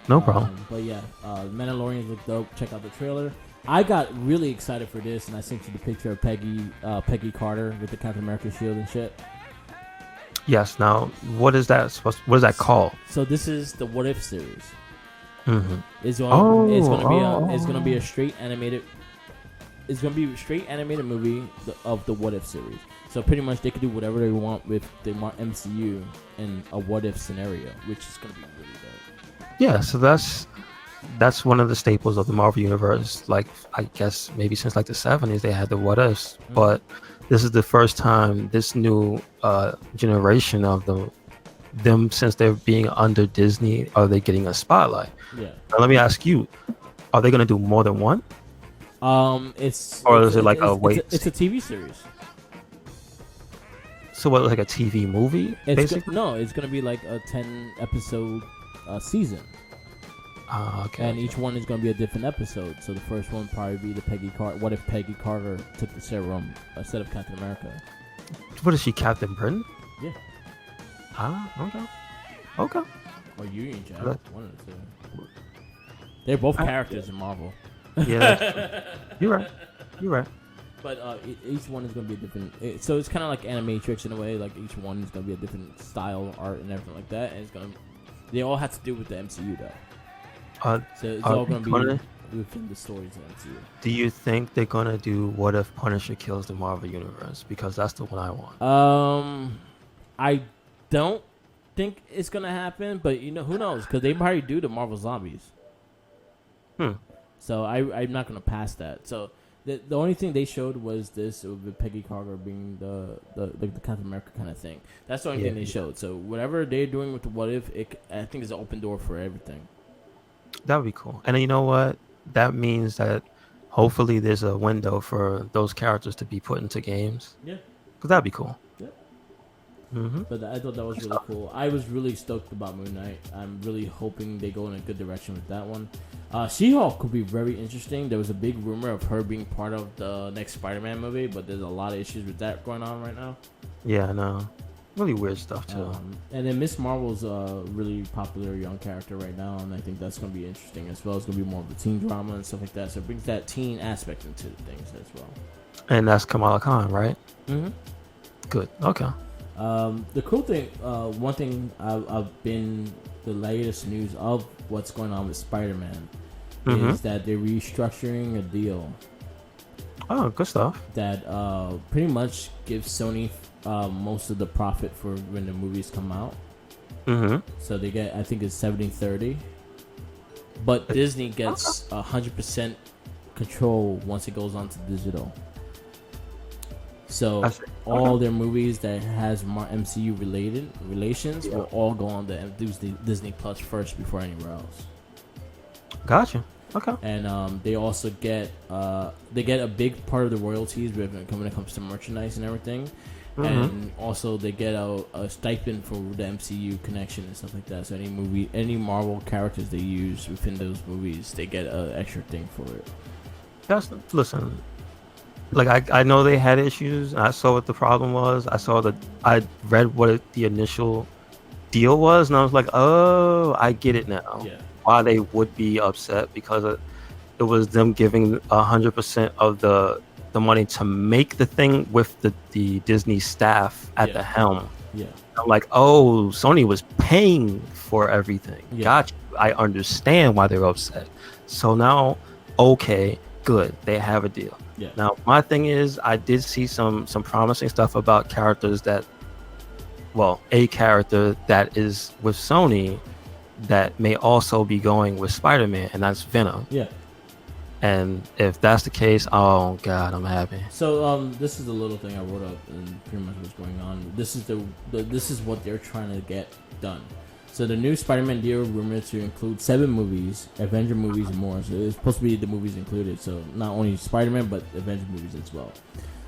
[SPEAKER 2] No problem.
[SPEAKER 4] But yeah, Mandalorians look dope. Check out the trailer. I got really excited for this, and I sent you the picture of Peggy Carter with the Captain America shield and shit.
[SPEAKER 2] Yes. Now, what is that supposed? What is that called?
[SPEAKER 4] So this is the What If series.
[SPEAKER 2] Mm-hmm.
[SPEAKER 4] It's gonna be a straight animated. It's gonna be a straight animated movie of the What If series. So pretty much they can do whatever they want with the MCU in a What If scenario, which is gonna be really dope.
[SPEAKER 2] Yeah. So that's one of the staples of the Marvel universe. Like I guess maybe since like the 70s they had the What Ifs, but this is the first time this new generation of them since they're being under Disney are they getting a spotlight.
[SPEAKER 4] Yeah.
[SPEAKER 2] Now, let me ask you, are they going to do more than one?
[SPEAKER 4] It's
[SPEAKER 2] is it like a wait?
[SPEAKER 4] It's a TV series.
[SPEAKER 2] So what, like a TV movie? Basically,
[SPEAKER 4] No, it's gonna be like a 10 episode season.
[SPEAKER 2] okay.
[SPEAKER 4] And each one is going to be a different episode. So the first one probably be the Peggy Carter. What if Peggy Carter took the serum instead of Captain America?
[SPEAKER 2] What is she, Captain Britain?
[SPEAKER 4] Yeah.
[SPEAKER 2] Okay.
[SPEAKER 4] Or Union Jack.
[SPEAKER 2] That-
[SPEAKER 4] One of the two. They're both characters in Marvel.
[SPEAKER 2] Yeah, you're right.
[SPEAKER 4] But each one is going to be a different. So it's kind of like Animatrix in a way. Like each one is going to be a different style, art, and everything like that. And it's going to. They all have to do with the MCU though. So it's all going to be within the stories of the MCU.
[SPEAKER 2] Do you think they're gonna do What If Punisher kills the Marvel universe? Because that's the one I want.
[SPEAKER 4] I don't think it's gonna happen, but who knows? Because they probably do the Marvel Zombies. So I'm not gonna pass that. So
[SPEAKER 3] The only thing they showed was this with Peggy Carter being the Captain America kind of thing. That's the only thing they showed. So whatever they're doing with the What If, I think is an open door for everything.
[SPEAKER 2] That would be cool. And you know what? That means that hopefully there's a window for those characters to be put into games.
[SPEAKER 3] Yeah.
[SPEAKER 2] Because that'd be cool.
[SPEAKER 3] Yeah.
[SPEAKER 2] Mm-hmm.
[SPEAKER 3] But I thought that was really cool. I was really stoked about Moon Knight. I'm really hoping they go in a good direction with that one. She-Hulk could be very interesting. There was a big rumor of her being part of the next Spider-Man movie, but there's a lot of issues with that going on right now.
[SPEAKER 2] Yeah, I know. Really weird stuff, too.
[SPEAKER 3] And then Miss Marvel's a really popular young character right now, and I think that's going to be interesting as well. It's going to be more of a teen drama and stuff like that, so it brings that teen aspect into things as well.
[SPEAKER 2] And that's Kamala Khan, right?
[SPEAKER 3] Mm-hmm.
[SPEAKER 2] Good. Okay.
[SPEAKER 3] The cool thing, one thing I've been the latest news of what's going on with Spider-Man is that they're restructuring a deal.
[SPEAKER 2] Oh, good stuff.
[SPEAKER 3] That pretty much gives Sony most of the profit for when the movies come out.
[SPEAKER 2] Mm-hmm.
[SPEAKER 3] So they get, I think it's 70-30. But Disney gets 100% control once it goes on to digital. So all their movies that has MCU relations will all go on the Disney Plus first before anywhere else.
[SPEAKER 2] Gotcha. Okay.
[SPEAKER 3] And they also get a big part of the royalties when it comes to merchandise and everything. And also they get a stipend for the MCU connection and stuff like that. So any Marvel characters they use within those movies, they get an extra thing for it.
[SPEAKER 2] Listen, like I know they had issues. I saw what the problem was. I read what the initial deal was, and I was like, oh, I get it now.
[SPEAKER 3] Yeah.
[SPEAKER 2] Why they would be upset, because it was them giving 100% of the money to make the thing with the Disney staff at the helm.
[SPEAKER 3] Yeah.
[SPEAKER 2] I'm like, oh, Sony was paying for everything.
[SPEAKER 3] Yeah.
[SPEAKER 2] Gotcha. I understand why they're upset. So now, okay, good. They have a deal.
[SPEAKER 3] Yeah.
[SPEAKER 2] Now, my thing is, I did see some promising stuff about characters a character that is with Sony that may also be going with Spider-Man, and that's Venom.
[SPEAKER 3] Yeah.
[SPEAKER 2] And if that's the case, oh god, I'm happy.
[SPEAKER 3] So this is the little thing I wrote up and pretty much what's going on. This is this is what they're trying to get done. So the new Spider-Man deal rumored to include 7 movies, Avenger movies, and more. So it's supposed to be the movies included. So not only Spider-Man, but Avenger movies as well.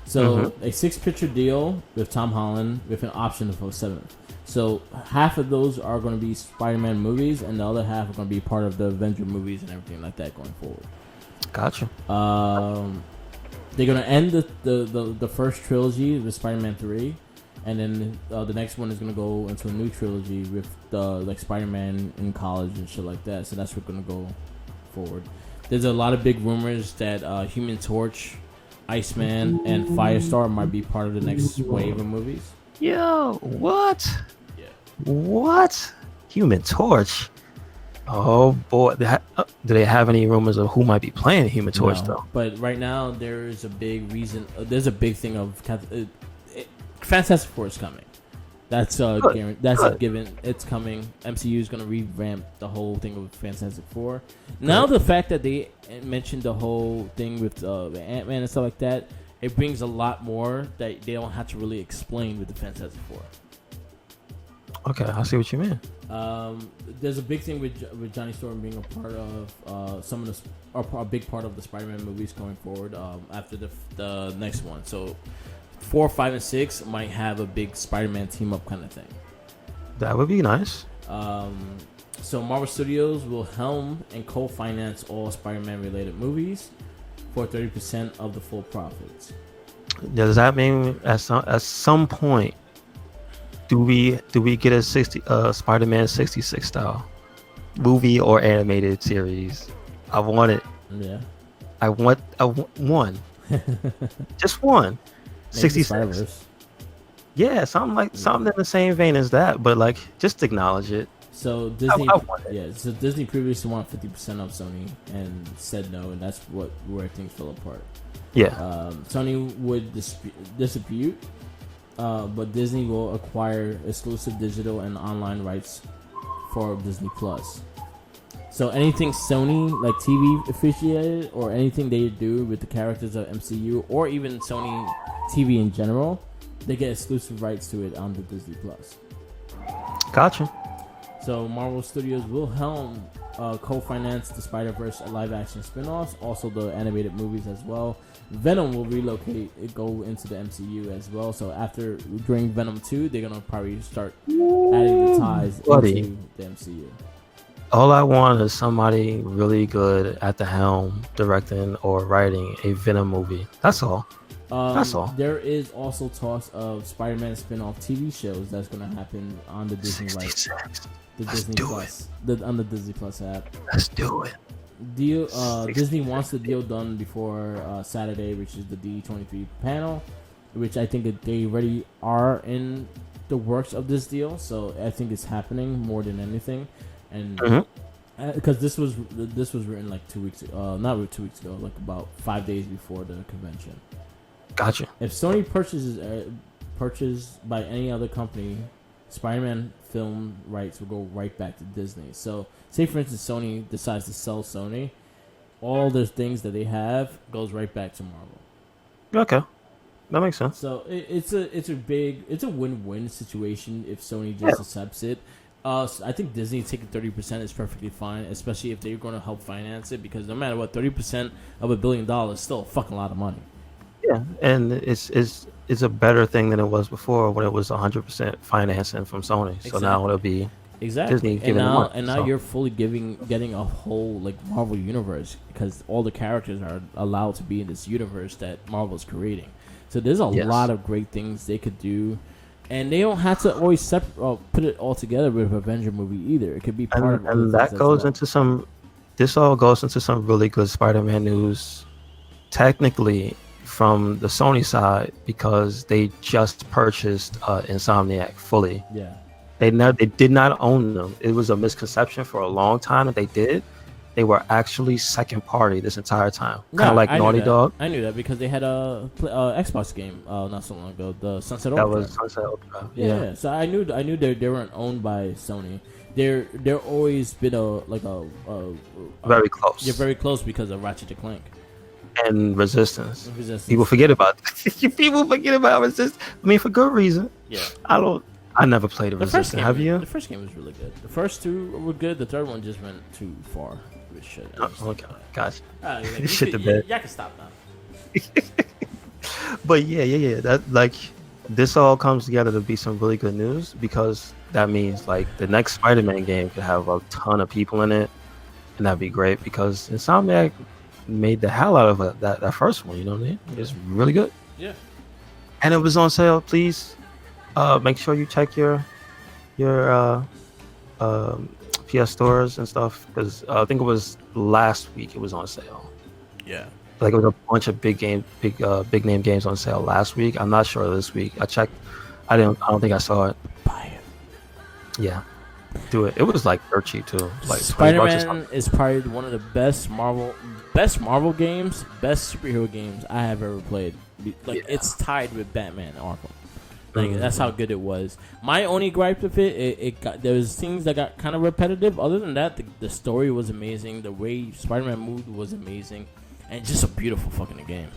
[SPEAKER 3] So a 6-picture deal with Tom Holland with an option for a 7th. So half of those are going to be Spider-Man movies, and the other half are going to be part of the Avenger movies and everything like that going forward.
[SPEAKER 2] Gotcha.
[SPEAKER 3] They're going to end the first trilogy with Spider-Man 3. And then the next one is going to go into a new trilogy with Spider-Man in college and shit like that. So that's what's going to go forward. There's a lot of big rumors that Human Torch, Iceman, and Firestar might be part of the next wave of movies.
[SPEAKER 2] Yo, what?
[SPEAKER 3] Yeah.
[SPEAKER 2] What? Human Torch? Oh boy. Do they have any rumors of who might be playing Human Torch though?
[SPEAKER 3] But right now there is a big reason. There's a big thing of Fantastic Four is coming. That's a given. It's coming. MCU is gonna revamp the whole thing with Fantastic Four. Now the fact that they mentioned the whole thing with Ant-Man and stuff like that, it brings a lot more that they don't have to really explain with the Fantastic Four.
[SPEAKER 2] Okay, I see what you mean.
[SPEAKER 3] There's a big thing with Johnny Storm being a part of some of a big part of the Spider-Man movies going forward after the next one. So 4, 5, and 6 might have a big Spider-Man team up kind of thing.
[SPEAKER 2] That would be nice.
[SPEAKER 3] So Marvel Studios will helm and co-finance all Spider-Man related movies for 30% of the full profits.
[SPEAKER 2] Does that mean at some point do we get a Spider-Man 66 style movie or animated series? I want it.
[SPEAKER 3] Yeah.
[SPEAKER 2] I want one. Just one. 66. Yeah, something in the same vein as that, but like just acknowledge it.
[SPEAKER 3] So Disney,
[SPEAKER 2] I want it.
[SPEAKER 3] So Disney previously wanted 50% of Sony and said no, and that's where things fell apart.
[SPEAKER 2] Yeah.
[SPEAKER 3] Sony would dispute, but Disney will acquire exclusive digital and online rights for Disney Plus.
[SPEAKER 4] So anything Sony like TV affiliated or anything they do with the characters of MCU or even Sony TV in general, they get exclusive rights to it on the Disney Plus.
[SPEAKER 2] Gotcha.
[SPEAKER 4] So Marvel Studios will helm co-finance the Spider-Verse live-action spin-offs, also the animated movies as well. Venom will go into the MCU as well. So during Venom 2, they're gonna probably start adding the ties into the MCU.
[SPEAKER 2] All I want is somebody really good at the helm directing or writing a Venom movie. That's all. That's all.
[SPEAKER 4] There is also talks of Spider-Man spin-off TV shows that's going to happen on the Disney rights. The
[SPEAKER 2] Let's
[SPEAKER 4] Disney
[SPEAKER 2] do
[SPEAKER 4] Plus, on the Disney Plus app.
[SPEAKER 2] Let's do it.
[SPEAKER 4] Disney wants the deal done before Saturday, which is the D23 panel, which I think they already are in the works of this deal. So I think it's happening more than anything, and because this was written like 2 weeks, not 2 weeks ago, like about 5 days before the convention.
[SPEAKER 2] Gotcha.
[SPEAKER 4] If Sony purchased by any other company, Spider-Man film rights will go right back to Disney. So, say for instance, Sony decides to sell Sony, all the things that they have goes right back to Marvel.
[SPEAKER 2] Okay, that makes sense.
[SPEAKER 4] So it's a win-win situation if Sony just accepts it. So I think Disney taking 30% is perfectly fine, especially if they're going to help finance it, because no matter what, 30% of $1 billion is still a fucking lot of money.
[SPEAKER 2] Yeah, and it's a better thing than it was before when it was 100% financing from Sony.
[SPEAKER 4] Exactly.
[SPEAKER 2] So now it'll be Disney giving
[SPEAKER 4] now you're fully getting a whole like Marvel universe, because all the characters are allowed to be in this universe that Marvel's creating. So there's a lot of great things they could do, and they don't have to always put it all together with an Avenger movie either. It could be part of
[SPEAKER 2] and that goes into some. This all goes into some really good Spider-Man news. Technically, from the Sony side, because they just purchased Insomniac fully.
[SPEAKER 4] Yeah.
[SPEAKER 2] They did not own them. It was a misconception for a long time that they did. They were actually second party this entire time. Kind of like Naughty Dog.
[SPEAKER 4] I knew that because they had a Xbox game not so long ago, the Sunset Overdrive.
[SPEAKER 2] That was Sunset Overdrive.
[SPEAKER 4] Yeah. So I knew they weren't owned by Sony. They're always been
[SPEAKER 2] very close.
[SPEAKER 4] You're very close because of Ratchet & Clank.
[SPEAKER 2] And Resistance. People forget about Resistance. I mean, for good reason.
[SPEAKER 4] Yeah.
[SPEAKER 2] I never played Resistance. Have you?
[SPEAKER 4] The first game was really good. The first two were good. The third one just went too far with shit.
[SPEAKER 2] Okay, guys.
[SPEAKER 4] Shit the bed. Y'all can stop now.
[SPEAKER 2] But yeah. That this all comes together to be some really good news, because that means like the next Spider-Man game could have a ton of people in it, and that'd be great because Insomniac made the hell out of that first one. You know what I mean? It's really good.
[SPEAKER 4] Yeah.
[SPEAKER 2] And it was on sale. Please make sure you check your PS stores and stuff, because I think it was last week it was on sale.
[SPEAKER 4] Yeah.
[SPEAKER 2] Like it was a bunch of big name games on sale last week. I'm not sure this week. I checked. I don't think I saw it.
[SPEAKER 4] Buy it.
[SPEAKER 2] Yeah. Do it. It was like dirt cheap too. Like
[SPEAKER 4] Spider-Man is probably one of the best Marvel games, best superhero games I have ever played. Like it's tied with Batman Arkham. Like that's how good it was. My only gripe with it there was things that got kind of repetitive. Other than that, the story was amazing. The way Spider-Man moved was amazing, and just a beautiful fucking game.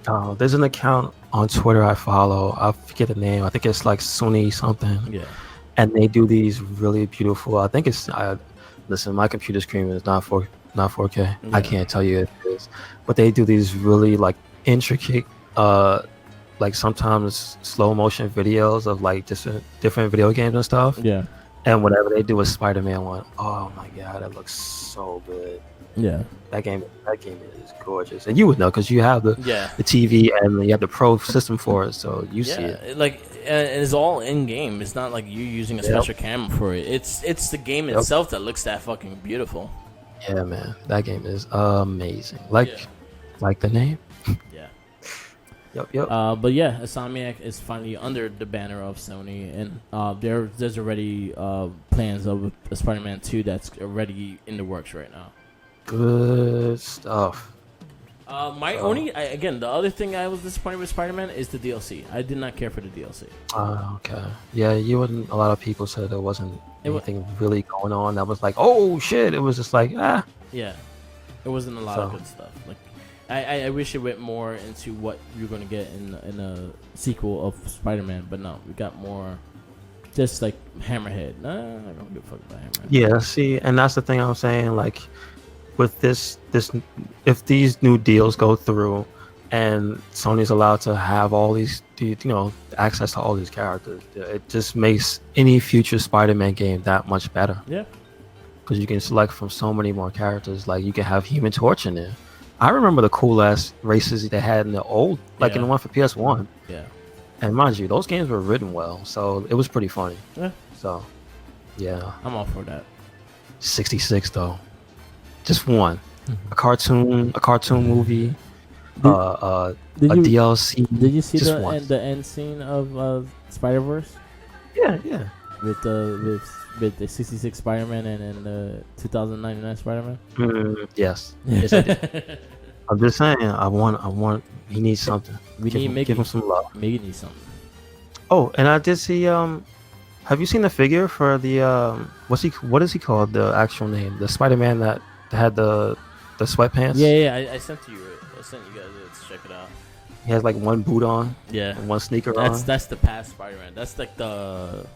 [SPEAKER 2] Oh, there's an account on Twitter I follow. I forget the name. I think it's like Sony something.
[SPEAKER 4] Yeah.
[SPEAKER 2] And they do these really beautiful. I think it's. Listen, my computer screen is not 4K. Yeah. I can't tell you if it is, but they do these really like intricate, like sometimes slow motion videos of like different video games and stuff.
[SPEAKER 4] Yeah.
[SPEAKER 2] And whenever they do a Spider-Man one, oh my god, it looks so good.
[SPEAKER 4] Yeah.
[SPEAKER 2] That game is gorgeous, and you would know because you have the TV and you have the Pro system for it, so you see it.
[SPEAKER 4] Like, and it's all in game. It's not like you're using a special camera for it. It's the game itself that looks that fucking beautiful.
[SPEAKER 2] Yeah, man, that game is amazing. Like the name.
[SPEAKER 4] Yeah.
[SPEAKER 2] Yep.
[SPEAKER 4] But yeah, Insomniac is finally under the banner of Sony, and there's already plans of a Spider-Man 2 that's already in the works right now.
[SPEAKER 2] Good stuff.
[SPEAKER 3] My again, the other thing I was disappointed with Spider-Man is the DLC. I did not care for the DLC.
[SPEAKER 2] Okay. Yeah, you wouldn't. A lot of people said there wasn't
[SPEAKER 3] It
[SPEAKER 2] anything really going on. That was like, oh shit! It was just like, ah.
[SPEAKER 3] Yeah, it wasn't a lot of good stuff. Like, I wish it went more into what you're gonna get in a sequel of Spider-Man, but no, we got more. Just like Hammerhead. Nah, I don't give a fuck about Hammerhead.
[SPEAKER 2] Yeah. See, and that's the thing I'm saying. Like, with this, if these new deals go through, and Sony's allowed to have all these, access to all these characters, it just makes any future Spider-Man game that much better.
[SPEAKER 3] Yeah.
[SPEAKER 2] Because you can select from so many more characters. Like, you can have Human Torch in there. I remember the cool ass races they had in the old, like in the one for PS1.
[SPEAKER 3] Yeah.
[SPEAKER 2] And mind you, those games were written well, so it was pretty funny.
[SPEAKER 3] Yeah.
[SPEAKER 2] So, yeah.
[SPEAKER 3] I'm all for that.
[SPEAKER 2] 66 though, just one. A cartoon movie, a DLC.
[SPEAKER 4] Did you see
[SPEAKER 2] just
[SPEAKER 4] the end scene of Spider-Verse?
[SPEAKER 2] Yeah.
[SPEAKER 4] With the 66 Spider-Man and the 2099 Spider-Man.
[SPEAKER 2] Yes, I did. I'm just saying. I want. He needs something. Give him some love.
[SPEAKER 4] Maybe needs something.
[SPEAKER 2] Oh, and I did see. Have you seen the figure for the what is he called? The actual name, the Spider-Man that had the sweatpants.
[SPEAKER 3] Yeah. I sent you guys it to check it out.
[SPEAKER 2] He has like one boot on.
[SPEAKER 3] Yeah.
[SPEAKER 2] And one sneaker on.
[SPEAKER 3] That's the past Spider-Man. That's like the.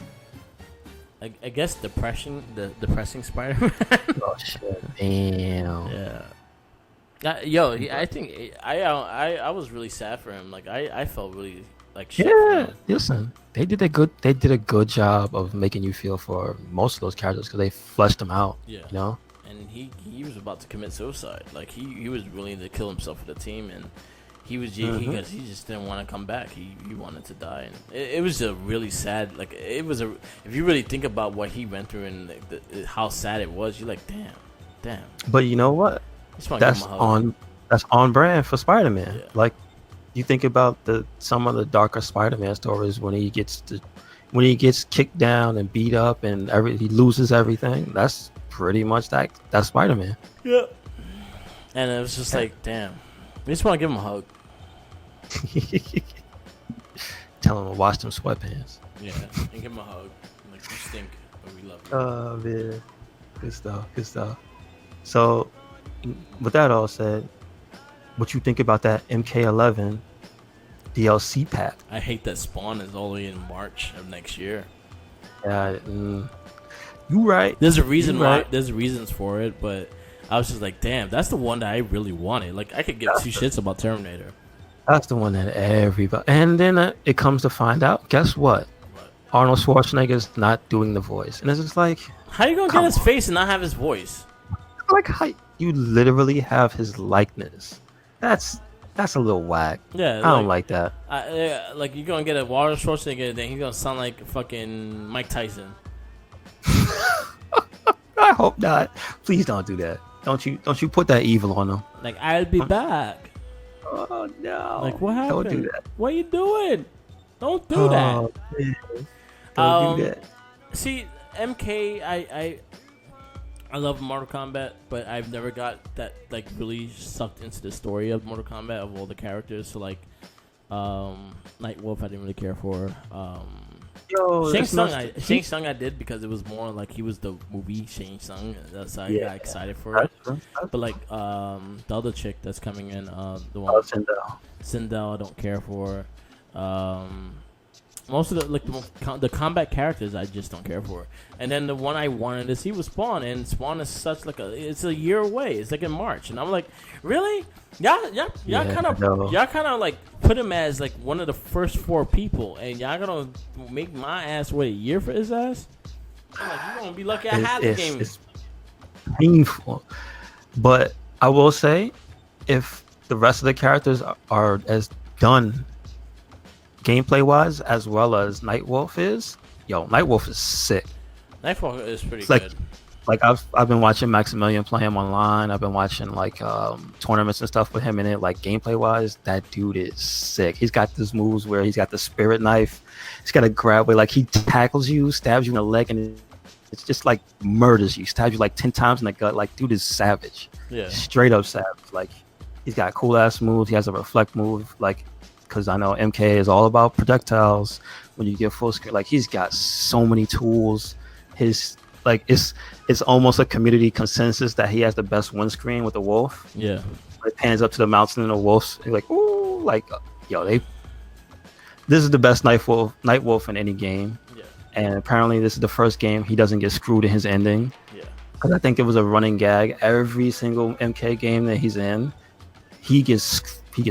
[SPEAKER 3] I guess the depressing Spider-Man.
[SPEAKER 2] Oh shit! Damn.
[SPEAKER 3] Yeah. I think I was really sad for him. Like I felt really like shit for him.
[SPEAKER 2] Listen, they did a good job of making you feel for most of those characters because they fleshed them out.
[SPEAKER 3] Yeah.
[SPEAKER 2] You know.
[SPEAKER 3] And he was about to commit suicide. Like he was willing to kill himself for the team, and he just didn't want to come back. He wanted to die, and it was a really sad. Like if you really think about what he went through and how sad it was, you're like, damn.
[SPEAKER 2] But you know what? That's on brand for Spider-Man.
[SPEAKER 3] Yeah.
[SPEAKER 2] Like, you think about some of the darker Spider-Man stories when he gets kicked down and beat up and he loses everything. That's pretty much that's Spider-Man.
[SPEAKER 3] Yeah. And it was just like, damn. I just want to give him a hug.
[SPEAKER 2] Tell him to wash them sweatpants.
[SPEAKER 3] Yeah, and give him a hug. Like, you stink, but we love you.
[SPEAKER 2] Oh man, good stuff. So, with that all said, what you think about that MK11 DLC pack?
[SPEAKER 3] I hate that Spawn is only in March of next year.
[SPEAKER 2] Yeah, you right.
[SPEAKER 3] There's a reason why. There's reasons for it, but I was just like, damn, that's the one that I really wanted. Like, I could give two shits about Terminator.
[SPEAKER 2] That's the one that everybody. And then it comes to find out, guess what? Arnold Schwarzenegger's not doing the voice, and it's just like,
[SPEAKER 3] how you gonna get his face and not have his voice?
[SPEAKER 2] Like, how you literally have his likeness. That's a little whack. Yeah, I don't like that.
[SPEAKER 3] Like, you're gonna get a Arnold Schwarzenegger, then he's gonna sound like fucking Mike Tyson.
[SPEAKER 2] I hope not. Please don't do that. Don't you put that evil on him.
[SPEAKER 3] Like, I'll be back.
[SPEAKER 2] Oh no!
[SPEAKER 3] Like, what happened?
[SPEAKER 2] Don't do that.
[SPEAKER 3] What are you doing? Don't do that.
[SPEAKER 2] Man. Don't do that.
[SPEAKER 3] See, MK, I love Mortal Kombat, but I've never got that like really sucked into the story of Mortal Kombat of all the characters. So like, Nightwolf, I didn't really care for. Shang Tsung I did because it was more like he was the movie Shang Tsung. That's why I got excited for it. But like the other chick that's coming in, the one Sindel, I don't care for. Most of the combat characters I just don't care for. And then the one I wanted to see was Spawn, and Spawn is such like it's a year away. It's like in March, and I'm like, really? Y'all kind of like put him as like one of the first 4 people, and y'all gonna make my ass wait a year for his ass? I'm like, you gonna be lucky I had the game.
[SPEAKER 2] It's painful, but I will say, if the rest of the characters are as done gameplay wise as well as Nightwolf is, Nightwolf is sick.
[SPEAKER 3] Nightwolf is pretty
[SPEAKER 2] like,
[SPEAKER 3] good.
[SPEAKER 2] Like I've been watching Maximilian play him online. I've been watching like tournaments and stuff with him in it. Like gameplay wise, that dude is sick. He's got these moves where he's got the spirit knife. He's got a grab where like he tackles you, stabs you in the leg, and it's just like murders you. Stabs you like 10 times in the gut. Like, dude is savage.
[SPEAKER 3] Yeah.
[SPEAKER 2] Straight up savage. Like, He's got cool ass moves. He has a reflect move, like, because I know MK is all about projectiles. When you get full screen, like he's got so many tools. His like it's almost a community consensus that he has the best windscreen with the wolf.
[SPEAKER 3] Yeah.
[SPEAKER 2] It pans up to the mountain and the wolves. And like, ooh, like yo, this is the best Night Wolf in any game.
[SPEAKER 3] Yeah.
[SPEAKER 2] And apparently this is the first game he doesn't get screwed in his ending.
[SPEAKER 3] Yeah.
[SPEAKER 2] Because I think it was a running gag. Every single MK game that he's in, he gets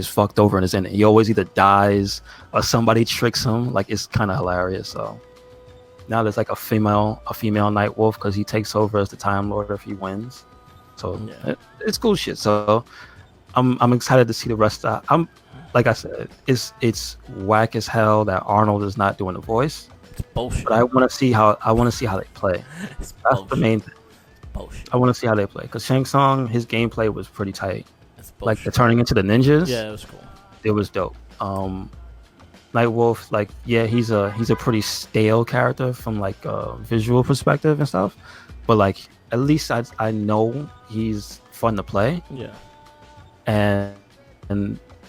[SPEAKER 2] fucked over in his ending. He always either dies or somebody tricks him. Like it's kind of hilarious. So now there's like a female Night Wolf because he takes over as the Time Lord if he wins. So it's cool shit. So I'm excited to see the rest of that. I'm like I said, it's whack as hell that Arnold is not doing the voice.
[SPEAKER 3] It's bullshit.
[SPEAKER 2] But I want to see how they play.
[SPEAKER 3] It's
[SPEAKER 2] That's
[SPEAKER 3] bullshit.
[SPEAKER 2] the main thing.
[SPEAKER 3] Bullshit.
[SPEAKER 2] I want to see how they play because Shang Tsung, his gameplay was pretty tight.
[SPEAKER 3] It's
[SPEAKER 2] Like
[SPEAKER 3] bullshit.
[SPEAKER 2] the turning into the ninjas.
[SPEAKER 3] Yeah, it was cool.
[SPEAKER 2] It was dope. Night Wolf, like he's a pretty stale character from like a visual perspective and stuff, but like at least I know he's fun to play.
[SPEAKER 3] Yeah.
[SPEAKER 2] And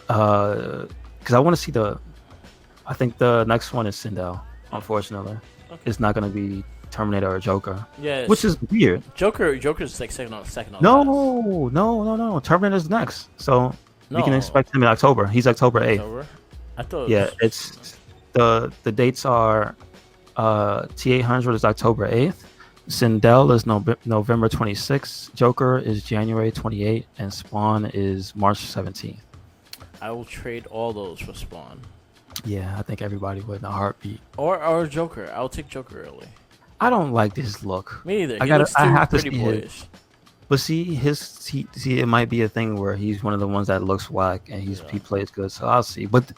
[SPEAKER 2] because I want to see I think the next one is Sindel. Unfortunately, it's not gonna be Terminator or Joker.
[SPEAKER 3] Yeah.
[SPEAKER 2] Which is weird.
[SPEAKER 3] Joker's like second on.
[SPEAKER 2] No. Terminator's next, so we can
[SPEAKER 3] No.
[SPEAKER 2] expect him in October. He's October 8th.
[SPEAKER 3] October? I thought.
[SPEAKER 2] Yeah, it's the dates are T800 is October 8th, Sindel is November 26th, Joker is January 28th, and Spawn is March 17th.
[SPEAKER 3] I will trade all those for Spawn.
[SPEAKER 2] Yeah, I think everybody would in a heartbeat.
[SPEAKER 3] Or Joker. I'll take Joker early.
[SPEAKER 2] I don't like this look.
[SPEAKER 3] Me either.
[SPEAKER 2] I
[SPEAKER 3] He looks too
[SPEAKER 2] have to
[SPEAKER 3] pretty
[SPEAKER 2] see
[SPEAKER 3] boyish.
[SPEAKER 2] But see, it might be a thing where he's one of the ones that looks whack and he plays good. So I'll see. But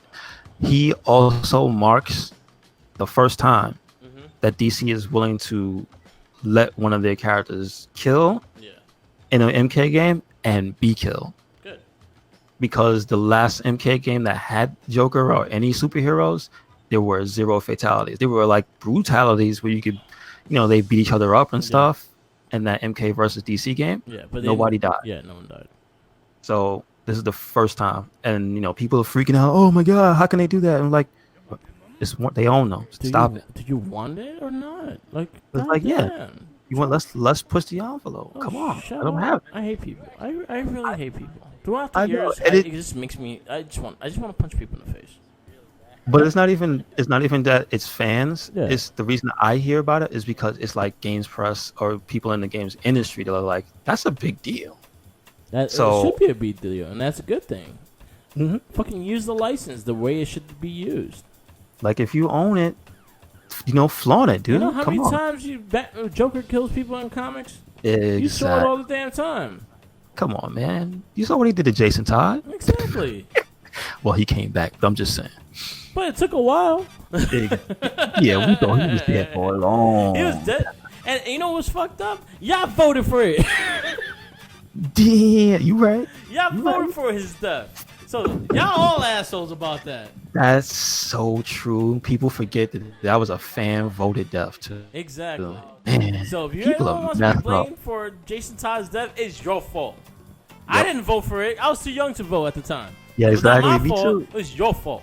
[SPEAKER 2] he also marks the first time that DC is willing to let one of their characters kill in an MK game and be killed.
[SPEAKER 3] Good.
[SPEAKER 2] Because the last MK game that had Joker or any superheroes, there were 0 fatalities. There were like brutalities where you could, they beat each other up and stuff. In that MK versus DC game,
[SPEAKER 3] but
[SPEAKER 2] nobody died.
[SPEAKER 3] Yeah, no one died.
[SPEAKER 2] So this is the first time, and people are freaking out. Oh my god, how can they do that? And like, they own them. Stop it.
[SPEAKER 3] Do you want it or not? Like,
[SPEAKER 2] it's like you want let's push the envelope.
[SPEAKER 3] Oh,
[SPEAKER 2] come on,
[SPEAKER 3] shut
[SPEAKER 2] I don't
[SPEAKER 3] up.
[SPEAKER 2] have it.
[SPEAKER 3] I hate people. I really hate people. Throughout the
[SPEAKER 2] I know,
[SPEAKER 3] years,
[SPEAKER 2] and
[SPEAKER 3] it just makes me. I just want to punch people in the face.
[SPEAKER 2] But it's not even that it's fans.
[SPEAKER 3] Yeah.
[SPEAKER 2] It's the reason I hear about it is because it's like games press or people in the games industry that are like, that's a big deal.
[SPEAKER 3] It should be a big deal, and that's a good thing.
[SPEAKER 2] Mm-hmm.
[SPEAKER 3] Fucking use the license the way it should be used.
[SPEAKER 2] Like if you own it, flaunt it, dude.
[SPEAKER 3] You know how
[SPEAKER 2] Come
[SPEAKER 3] many
[SPEAKER 2] on.
[SPEAKER 3] times Joker kills people in comics?
[SPEAKER 2] Exactly.
[SPEAKER 3] You saw it all the damn time.
[SPEAKER 2] Come on, man. You saw what he did to Jason Todd?
[SPEAKER 3] Exactly.
[SPEAKER 2] Well, he came back, but I'm just saying.
[SPEAKER 3] But it took a while.
[SPEAKER 2] Yeah, we thought he was dead for long.
[SPEAKER 3] He was dead. And you know what's fucked up? Y'all voted for it.
[SPEAKER 2] Damn, you right.
[SPEAKER 3] Y'all voted for his death. So y'all all assholes about that.
[SPEAKER 2] That's so true. People forget that was a fan voted death too.
[SPEAKER 3] Exactly.
[SPEAKER 2] Man,
[SPEAKER 3] So if you
[SPEAKER 2] people
[SPEAKER 3] anyone
[SPEAKER 2] are
[SPEAKER 3] wants to be
[SPEAKER 2] messed up.
[SPEAKER 3] blamed for Jason Todd's death, it's your fault. I didn't vote for it. I was too young to vote at the time.
[SPEAKER 2] Yeah,
[SPEAKER 3] It was not
[SPEAKER 2] exactly.
[SPEAKER 3] my
[SPEAKER 2] Me
[SPEAKER 3] fault.
[SPEAKER 2] too.
[SPEAKER 3] It was your fault.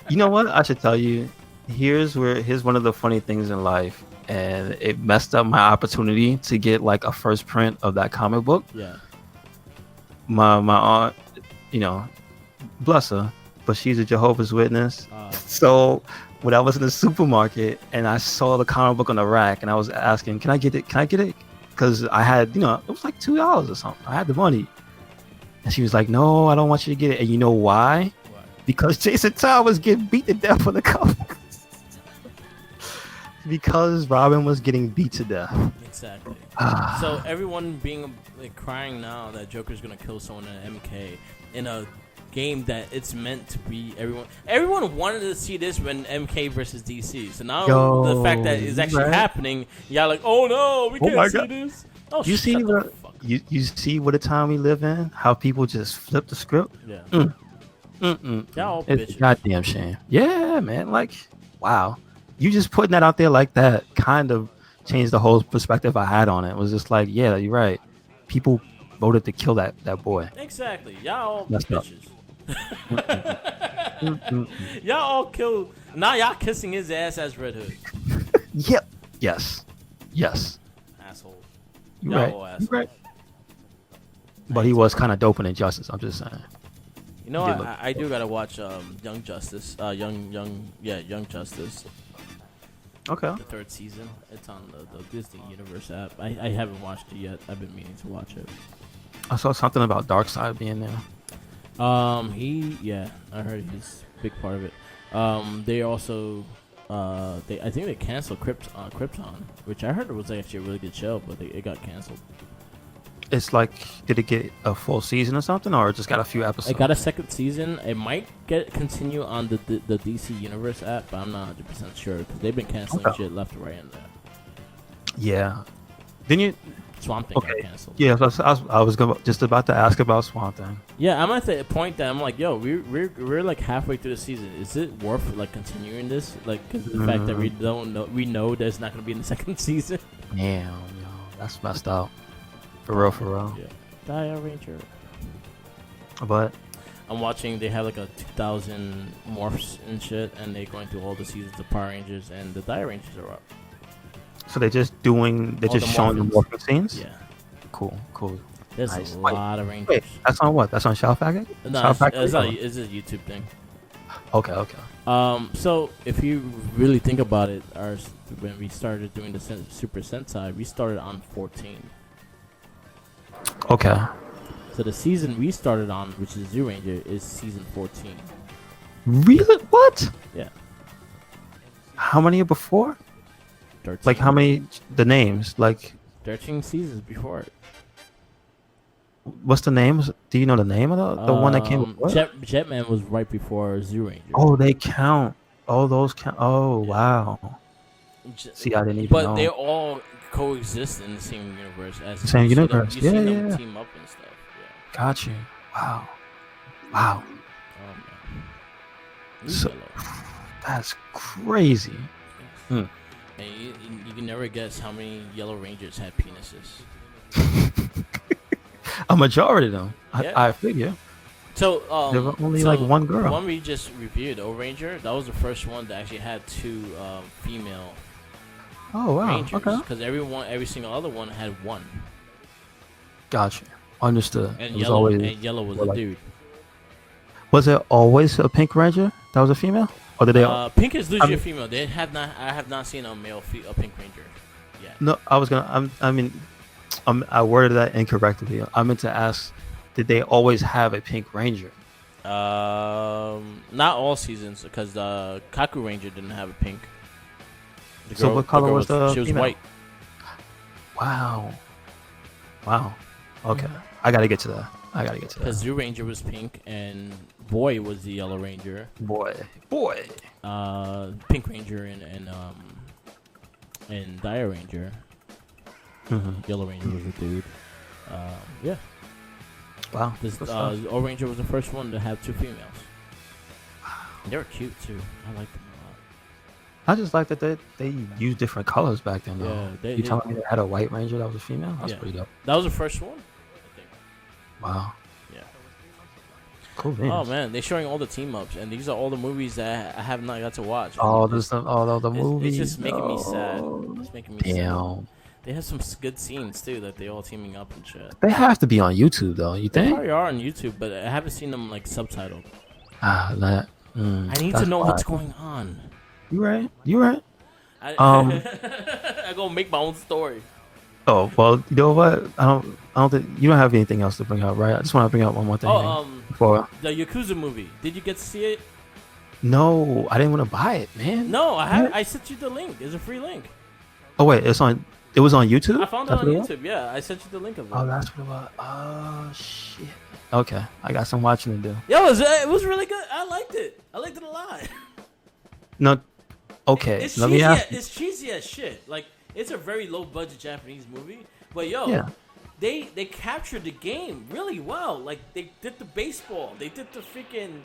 [SPEAKER 2] You know what? I should tell you. Here's one of the funny things in life, and it messed up my opportunity to get like a first print of that comic book.
[SPEAKER 3] Yeah.
[SPEAKER 2] My aunt, bless her, but she's a Jehovah's Witness. So when I was in the supermarket and I saw the comic book on the rack, and I was asking, "Can I get it? Can I get it?" Because I had, it was like $2 or something. I had the money, and she was like, "No, I don't want you to get it." And you know why? Because Jason Todd was getting beat to death for the cover. Because Robin was getting beat to death.
[SPEAKER 3] Exactly. So everyone being like crying now that Joker's gonna kill someone in MK in a game that it's meant to be everyone wanted to see this when MK versus DC. So now the fact that it's actually happening, y'all like, oh no, we can't see this. Oh,
[SPEAKER 2] you see what you see what a time we live in? How people just flip the script?
[SPEAKER 3] Yeah.
[SPEAKER 2] Y'all
[SPEAKER 3] all
[SPEAKER 2] it's
[SPEAKER 3] bitches.
[SPEAKER 2] a goddamn shame. Yeah, man. Like, wow. You just putting that out there like that kind of changed the whole perspective I had on it. It was just like, yeah, you're right. People voted to kill that boy.
[SPEAKER 3] Exactly. Y'all all
[SPEAKER 2] Messed up.
[SPEAKER 3] bitches. Y'all all killed. Now y'all kissing his ass as Red Hood.
[SPEAKER 2] Yep. Yes.
[SPEAKER 3] Asshole.
[SPEAKER 2] You're
[SPEAKER 3] Y'all
[SPEAKER 2] right.
[SPEAKER 3] all
[SPEAKER 2] You're
[SPEAKER 3] assholes.
[SPEAKER 2] right. But he was kind of dope in Injustice. I'm just saying.
[SPEAKER 3] You know,
[SPEAKER 2] Did look
[SPEAKER 3] I do gotta watch Young Justice. Young Justice.
[SPEAKER 2] Okay.
[SPEAKER 3] The third season. It's on the Disney Universe app. I haven't watched it yet. I've been meaning to watch it.
[SPEAKER 2] I saw something about Darkseid being there.
[SPEAKER 3] I heard he's a big part of it. They also, I think they canceled Krypton, which I heard it was actually a really good show, but it got canceled.
[SPEAKER 2] It's like, did it get a full season or something, or it just got a few episodes?
[SPEAKER 3] It got a second season. It might continue on the DC Universe app, but I'm not 100% sure because they've been canceling shit left, right, and there.
[SPEAKER 2] Yeah. Didn't you?
[SPEAKER 3] Swamp Thing got canceled.
[SPEAKER 2] Yeah, I was just about to ask about Swamp Thing.
[SPEAKER 3] Yeah, I'm at the point that I'm like, yo, we're like halfway through the season. Is it worth like continuing this? Like, because of the fact that we know there's not gonna be in the second season.
[SPEAKER 2] Damn, yo, that's messed up. For real.
[SPEAKER 3] Yeah. Dire Ranger.
[SPEAKER 2] But
[SPEAKER 3] I'm watching. They have like a 2000 morphs and shit, and they're going through all the seasons of Power Rangers, and the Dire Rangers are up.
[SPEAKER 2] so they're just showing the morphing scenes.
[SPEAKER 3] Yeah.
[SPEAKER 2] Cool.
[SPEAKER 3] There's
[SPEAKER 2] Nice.
[SPEAKER 3] a lot of Rangers.
[SPEAKER 2] Wait, that's on what? That's on Shout Factory?
[SPEAKER 3] No, it's a YouTube thing.
[SPEAKER 2] Okay.
[SPEAKER 3] So if you really think about it, when we started doing the Super Sentai, we started on 14.
[SPEAKER 2] Okay.
[SPEAKER 3] So the season we started on, which is Zoranger, is season 14.
[SPEAKER 2] Really? What?
[SPEAKER 3] Yeah.
[SPEAKER 2] How many before?
[SPEAKER 3] 13.
[SPEAKER 2] Like how many? The names? Like
[SPEAKER 3] 13 seasons before it.
[SPEAKER 2] what's the names? Do you know the name of the one that came before?
[SPEAKER 3] Jetman was right before Zoranger.
[SPEAKER 2] Oh, they count. Oh, those count. Oh, wow. See, I didn't even know.
[SPEAKER 3] But they all coexist in the same universe. As
[SPEAKER 2] Same
[SPEAKER 3] you see
[SPEAKER 2] universe.
[SPEAKER 3] Them, you see them
[SPEAKER 2] Yeah.
[SPEAKER 3] team up and stuff. Yeah.
[SPEAKER 2] Got you. Wow.
[SPEAKER 3] Oh man.
[SPEAKER 2] So-
[SPEAKER 3] Yellow.
[SPEAKER 2] That's crazy.
[SPEAKER 3] And you can never guess how many Yellow Rangers had penises.
[SPEAKER 2] A majority of them.
[SPEAKER 3] Yeah.
[SPEAKER 2] I figure.
[SPEAKER 3] So
[SPEAKER 2] There were only like one girl.
[SPEAKER 3] The one we just reviewed, Ohranger, that was the first one that actually had two female
[SPEAKER 2] Oh, wow.
[SPEAKER 3] Rangers.
[SPEAKER 2] Okay.
[SPEAKER 3] Because every single other one had one.
[SPEAKER 2] Gotcha. Understood.
[SPEAKER 3] And
[SPEAKER 2] It was
[SPEAKER 3] yellow
[SPEAKER 2] always-
[SPEAKER 3] yellow was
[SPEAKER 2] or
[SPEAKER 3] a
[SPEAKER 2] like-
[SPEAKER 3] dude.
[SPEAKER 2] Was it always a Pink Ranger that was a female? Or did they?
[SPEAKER 3] Pink is usually a female. I have not seen a Pink Ranger yet.
[SPEAKER 2] No, I was gonna. I worded that incorrectly. I meant to ask, did they always have a Pink Ranger?
[SPEAKER 3] Not all seasons, because Kaku Ranger didn't have a pink.
[SPEAKER 2] So what color was the
[SPEAKER 3] She was
[SPEAKER 2] female?
[SPEAKER 3] white.
[SPEAKER 2] Wow. Okay, I gotta get to that.
[SPEAKER 3] Because Zoo Ranger was pink and Boy was the Yellow Ranger.
[SPEAKER 2] Boy.
[SPEAKER 3] Pink Ranger and Dire Ranger. Yellow Ranger was a dude. Yeah.
[SPEAKER 2] Wow.
[SPEAKER 3] This
[SPEAKER 2] good stuff.
[SPEAKER 3] Ohranger was the first one to have two females. And they were cute too. I liked them a lot.
[SPEAKER 2] I just like that they used different colors back then. Though.
[SPEAKER 3] Yeah,
[SPEAKER 2] You telling me they had a White Ranger that was a female? That's
[SPEAKER 3] Yeah.
[SPEAKER 2] pretty dope.
[SPEAKER 3] That was the first one, I think.
[SPEAKER 2] Wow.
[SPEAKER 3] Yeah.
[SPEAKER 2] Cool. Names.
[SPEAKER 3] Oh man, they're showing all the team ups, and these are all the movies that I have not got to watch.
[SPEAKER 2] All
[SPEAKER 3] It's-
[SPEAKER 2] the movies.
[SPEAKER 3] It's just making me sad. It's making me sad.
[SPEAKER 2] Damn.
[SPEAKER 3] They have some good scenes too, that they all teaming up and shit.
[SPEAKER 2] They have to be on YouTube though. You
[SPEAKER 3] They
[SPEAKER 2] think?
[SPEAKER 3] probably are on YouTube, but I haven't seen them like subtitled.
[SPEAKER 2] Ah, that.
[SPEAKER 3] I need to know what's going on.
[SPEAKER 2] You right.
[SPEAKER 3] I
[SPEAKER 2] Um,
[SPEAKER 3] gonna make my own story.
[SPEAKER 2] Oh well, you know what? I don't think you don't have anything else to bring up, right? I just want to bring up one more thing. Before.
[SPEAKER 3] The Yakuza movie. Did you get to see it?
[SPEAKER 2] No, I didn't want to buy it, man.
[SPEAKER 3] No, I sent you the link. It's a free link.
[SPEAKER 2] Oh wait, it was on YouTube.
[SPEAKER 3] I found it
[SPEAKER 2] That's
[SPEAKER 3] on
[SPEAKER 2] what was?
[SPEAKER 3] YouTube. Yeah, I sent you the link of it.
[SPEAKER 2] Oh, that's what it was. Oh shit. Okay, I got some watching to do.
[SPEAKER 3] Yo, it was really good. I liked it. I liked it a lot.
[SPEAKER 2] No, okay.
[SPEAKER 3] It's
[SPEAKER 2] Let
[SPEAKER 3] cheesy.
[SPEAKER 2] me ask.
[SPEAKER 3] It's cheesy as shit. Like, it's a very low budget Japanese movie, but yo,
[SPEAKER 2] Yeah.
[SPEAKER 3] they captured the game really well. Like, they did the baseball. They did the freaking.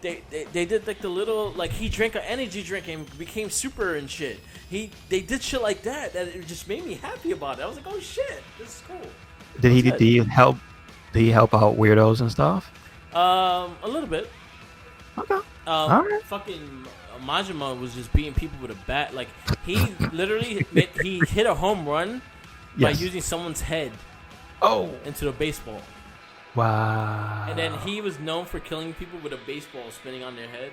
[SPEAKER 3] They did like the little, like, he drank an energy drink and became super and shit. They did shit like that it just made me happy about it. I was like, oh shit, this is cool.
[SPEAKER 2] Did he
[SPEAKER 3] What's
[SPEAKER 2] did he help? Did he help out weirdos and stuff?
[SPEAKER 3] A little bit.
[SPEAKER 2] Okay. Alright.
[SPEAKER 3] Fucking Majima was just beating people with a bat. Like he literally he hit a home run by
[SPEAKER 2] Yes.
[SPEAKER 3] using someone's head
[SPEAKER 2] Oh.
[SPEAKER 3] into a baseball.
[SPEAKER 2] Wow.
[SPEAKER 3] And then he was known for killing people with a baseball spinning on their head.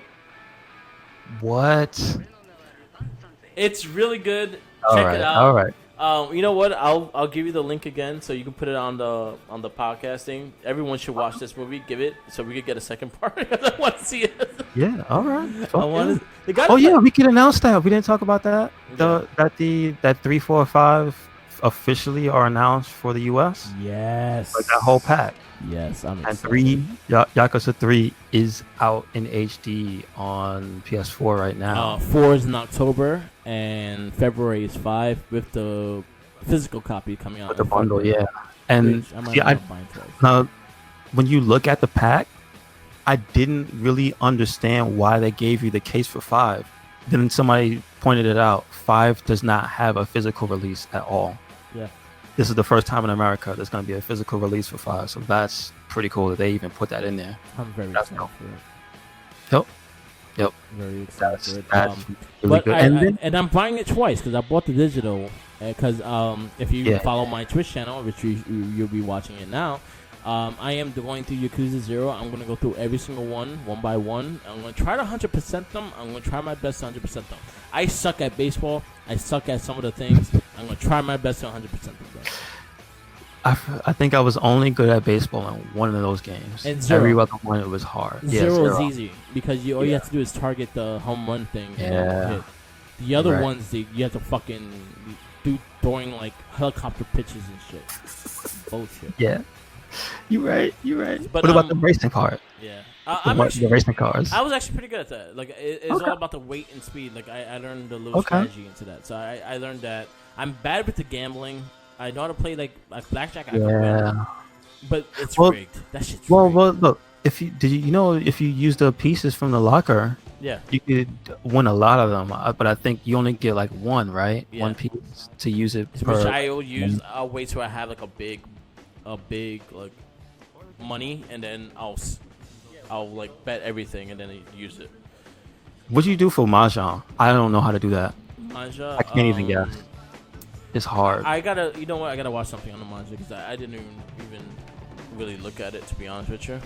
[SPEAKER 2] What?
[SPEAKER 3] It's really good.
[SPEAKER 2] All
[SPEAKER 3] Check
[SPEAKER 2] right.
[SPEAKER 3] it out.
[SPEAKER 2] All right.
[SPEAKER 3] You know what? I'll give you the link again so you can put it on the podcasting. Everyone should watch this movie. Give it so we could get a second part because I want to see it.
[SPEAKER 2] Yeah. All right.
[SPEAKER 3] I
[SPEAKER 2] Fuck
[SPEAKER 3] want
[SPEAKER 2] yeah.
[SPEAKER 3] to. The guy
[SPEAKER 2] Oh yeah, we could announce that. We didn't talk about that.
[SPEAKER 3] Yeah.
[SPEAKER 2] That 3, 4, 5 officially are announced for the U.S.
[SPEAKER 4] Yes.
[SPEAKER 2] Like that whole pack.
[SPEAKER 4] Yes, I'm
[SPEAKER 2] And
[SPEAKER 4] excited.
[SPEAKER 2] Yakuza 3 is out in HD on PS4 right now.
[SPEAKER 3] 4 is in October and February is 5 with the physical copy coming out.
[SPEAKER 2] With the
[SPEAKER 3] in
[SPEAKER 2] bundle,
[SPEAKER 3] February.
[SPEAKER 2] yeah. And
[SPEAKER 3] Which I might
[SPEAKER 2] see,
[SPEAKER 3] end up buying twice.
[SPEAKER 2] now, when you look at the pack, I didn't really understand why they gave you the case for 5. Then somebody pointed it out. 5 does not have a physical release at all.
[SPEAKER 3] Yeah.
[SPEAKER 2] This is the first time in America there's going to be a physical release for 5, so that's pretty cool that they even put that in there.
[SPEAKER 3] I'm very
[SPEAKER 2] That's
[SPEAKER 3] excited
[SPEAKER 2] dope.
[SPEAKER 3] for it.
[SPEAKER 2] Yep. Yep.
[SPEAKER 3] Very excited for it.
[SPEAKER 2] That's really
[SPEAKER 3] But
[SPEAKER 2] good.
[SPEAKER 3] and I'm buying it twice because I bought the digital. Because if you
[SPEAKER 2] Yeah.
[SPEAKER 3] follow my Twitch channel, which you'll be watching it now, I am going through Yakuza 0. I'm going to go through every single one by one. I'm going to try to 100% them. I'm going to try my best to 100% them. I suck at baseball. I suck at some of the things. I'm going to try my best to 100% them.
[SPEAKER 2] I think I was only good at baseball in one of those games.
[SPEAKER 3] And Zero.
[SPEAKER 2] Every other one, it was hard. Yeah,
[SPEAKER 3] Zero is
[SPEAKER 2] Zero.
[SPEAKER 3] easy because all you have to do is target the home run thing. And
[SPEAKER 2] Yeah.
[SPEAKER 3] hit. The other
[SPEAKER 2] Right.
[SPEAKER 3] ones, you have to fucking do throwing like helicopter pitches and shit. Bullshit.
[SPEAKER 2] Yeah. You're right.
[SPEAKER 3] But,
[SPEAKER 2] What about the racing part?
[SPEAKER 3] Yeah.
[SPEAKER 2] The racing cars.
[SPEAKER 3] I was actually pretty good at that. Like, it's
[SPEAKER 2] Okay.
[SPEAKER 3] all about the weight and speed. Like, I learned a little
[SPEAKER 2] Okay.
[SPEAKER 3] strategy into that. So I learned that I'm bad with the gambling. I know how to play like blackjack. I can win,
[SPEAKER 2] Yeah.
[SPEAKER 3] but it's
[SPEAKER 2] Well-
[SPEAKER 3] rigged. That shit's
[SPEAKER 2] Well,
[SPEAKER 3] rigged.
[SPEAKER 2] look. If you use the pieces from the locker,
[SPEAKER 3] Yeah.
[SPEAKER 2] you could win a lot of them. But I think you only get like one, right?
[SPEAKER 3] Yeah.
[SPEAKER 2] One piece to use it
[SPEAKER 3] Which
[SPEAKER 2] per.
[SPEAKER 3] I'll use. I'll wait till I have like a big like money, and then I'll like bet everything, and then use it.
[SPEAKER 2] What do you do for mahjong? I don't know how to do that.
[SPEAKER 3] Manja.
[SPEAKER 2] I can't even guess. It's hard.
[SPEAKER 3] I gotta. You know what? I gotta watch something on the manja because I didn't even really look at it, to be honest with you.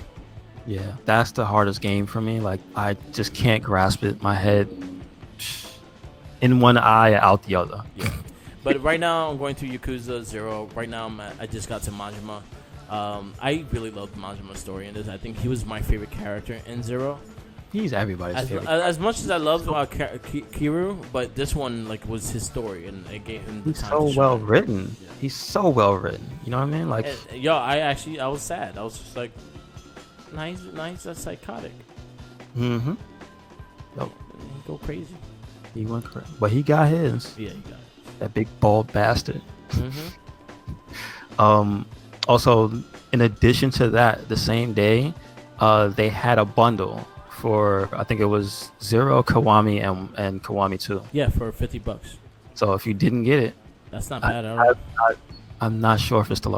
[SPEAKER 2] Yeah, that's the hardest game for me. Like, I just can't grasp it. My head in one eye, out the other.
[SPEAKER 3] Yeah. But right now, I'm going through Yakuza 0. Right now, I just got to Majima. I really loved Majima's story in this. I think he was my favorite character in 0.
[SPEAKER 2] He's everybody's favorite.
[SPEAKER 3] As much as I love Kiru, but this one like was his story, and it gave him the
[SPEAKER 2] He's
[SPEAKER 3] time
[SPEAKER 2] so
[SPEAKER 3] to
[SPEAKER 2] well
[SPEAKER 3] shine.
[SPEAKER 2] written. He's so well written. You know what I mean? Like,
[SPEAKER 3] And, yo, I was sad. I was just like, nice, that's psychotic.
[SPEAKER 2] mm-hmm.
[SPEAKER 3] He go crazy.
[SPEAKER 2] He went crazy, but he got his.
[SPEAKER 3] Yeah, you got it.
[SPEAKER 2] That big bald bastard.
[SPEAKER 3] Mm-hmm.
[SPEAKER 2] Also, in addition to that, the same day, they had a bundle for, I think it was 0, Kiwami, and Kiwami 2.
[SPEAKER 3] Yeah, for $50.
[SPEAKER 2] So if you didn't get it,
[SPEAKER 3] That's not bad at all.
[SPEAKER 2] I'm not sure if it's still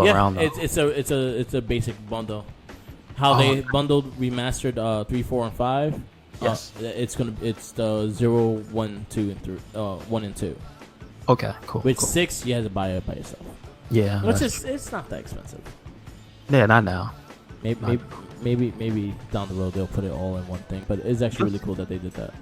[SPEAKER 2] around though.
[SPEAKER 3] It's a basic bundle. How they bundled remastered 3, 4, and 5.
[SPEAKER 2] Yes.
[SPEAKER 3] It's the 0, 1, 2, and 3. 1 and 2.
[SPEAKER 2] Okay, cool.
[SPEAKER 3] With
[SPEAKER 2] cool.
[SPEAKER 3] 6, you have to buy it by yourself.
[SPEAKER 2] Yeah.
[SPEAKER 3] Which
[SPEAKER 2] that's-
[SPEAKER 3] it's not that expensive.
[SPEAKER 2] yeah, not now.
[SPEAKER 3] Maybe down the road they'll put it all in one thing. But it's actually really cool that they did that.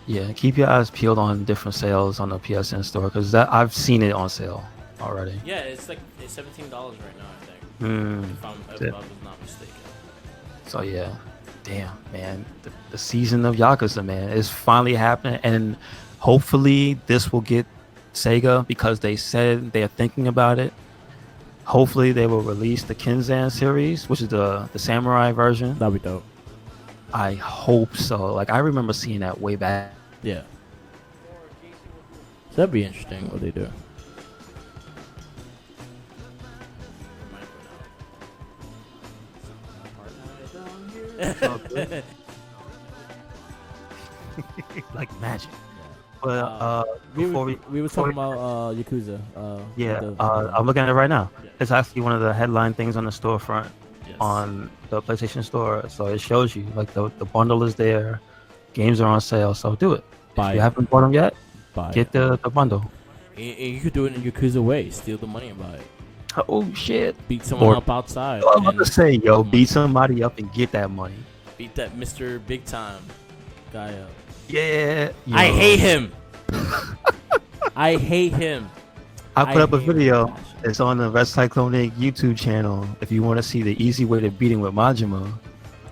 [SPEAKER 2] Yeah, keep your eyes peeled on different sales on the PSN store because I've seen it on sale already.
[SPEAKER 3] Yeah, it's like it's $17 right now, I think. If I was not mistaken.
[SPEAKER 2] So yeah, damn man, the season of Yakuza, man, is finally happening, and hopefully this will get Sega because they said they are thinking about it. Hopefully they will release the Kenzan series, which is the samurai version.
[SPEAKER 3] That'd be dope.
[SPEAKER 2] I hope so. Like, I remember seeing that way back.
[SPEAKER 3] Yeah. So that'd be interesting what they do.
[SPEAKER 2] Like magic. But
[SPEAKER 4] we
[SPEAKER 2] before
[SPEAKER 4] were talking about Yakuza.
[SPEAKER 2] I'm looking at it right now.
[SPEAKER 3] Yeah.
[SPEAKER 2] It's actually one of the headline things on the storefront
[SPEAKER 3] Yes.
[SPEAKER 2] on the PlayStation Store. So it shows you like the bundle is there, games are on sale. So do it.
[SPEAKER 4] Buy
[SPEAKER 2] If you
[SPEAKER 4] it.
[SPEAKER 2] haven't bought them yet,
[SPEAKER 4] Buy
[SPEAKER 2] get the bundle.
[SPEAKER 4] And you could do it in Yakuza way. Steal the money and buy it.
[SPEAKER 2] Oh shit!
[SPEAKER 4] Beat someone
[SPEAKER 2] Or-
[SPEAKER 4] up outside.
[SPEAKER 2] I was about
[SPEAKER 4] and
[SPEAKER 2] to say, yo,
[SPEAKER 4] money.
[SPEAKER 2] beat somebody up and get that money.
[SPEAKER 4] Beat that Mr. Big Time guy up.
[SPEAKER 2] Yeah.
[SPEAKER 4] I
[SPEAKER 2] yo.
[SPEAKER 4] hate him. I hate him.
[SPEAKER 2] I put up a
[SPEAKER 4] hate him
[SPEAKER 2] video.
[SPEAKER 4] with passion.
[SPEAKER 2] It's on the RedCycloneInc YouTube channel. If you want to see the easy way to beat him with Majima.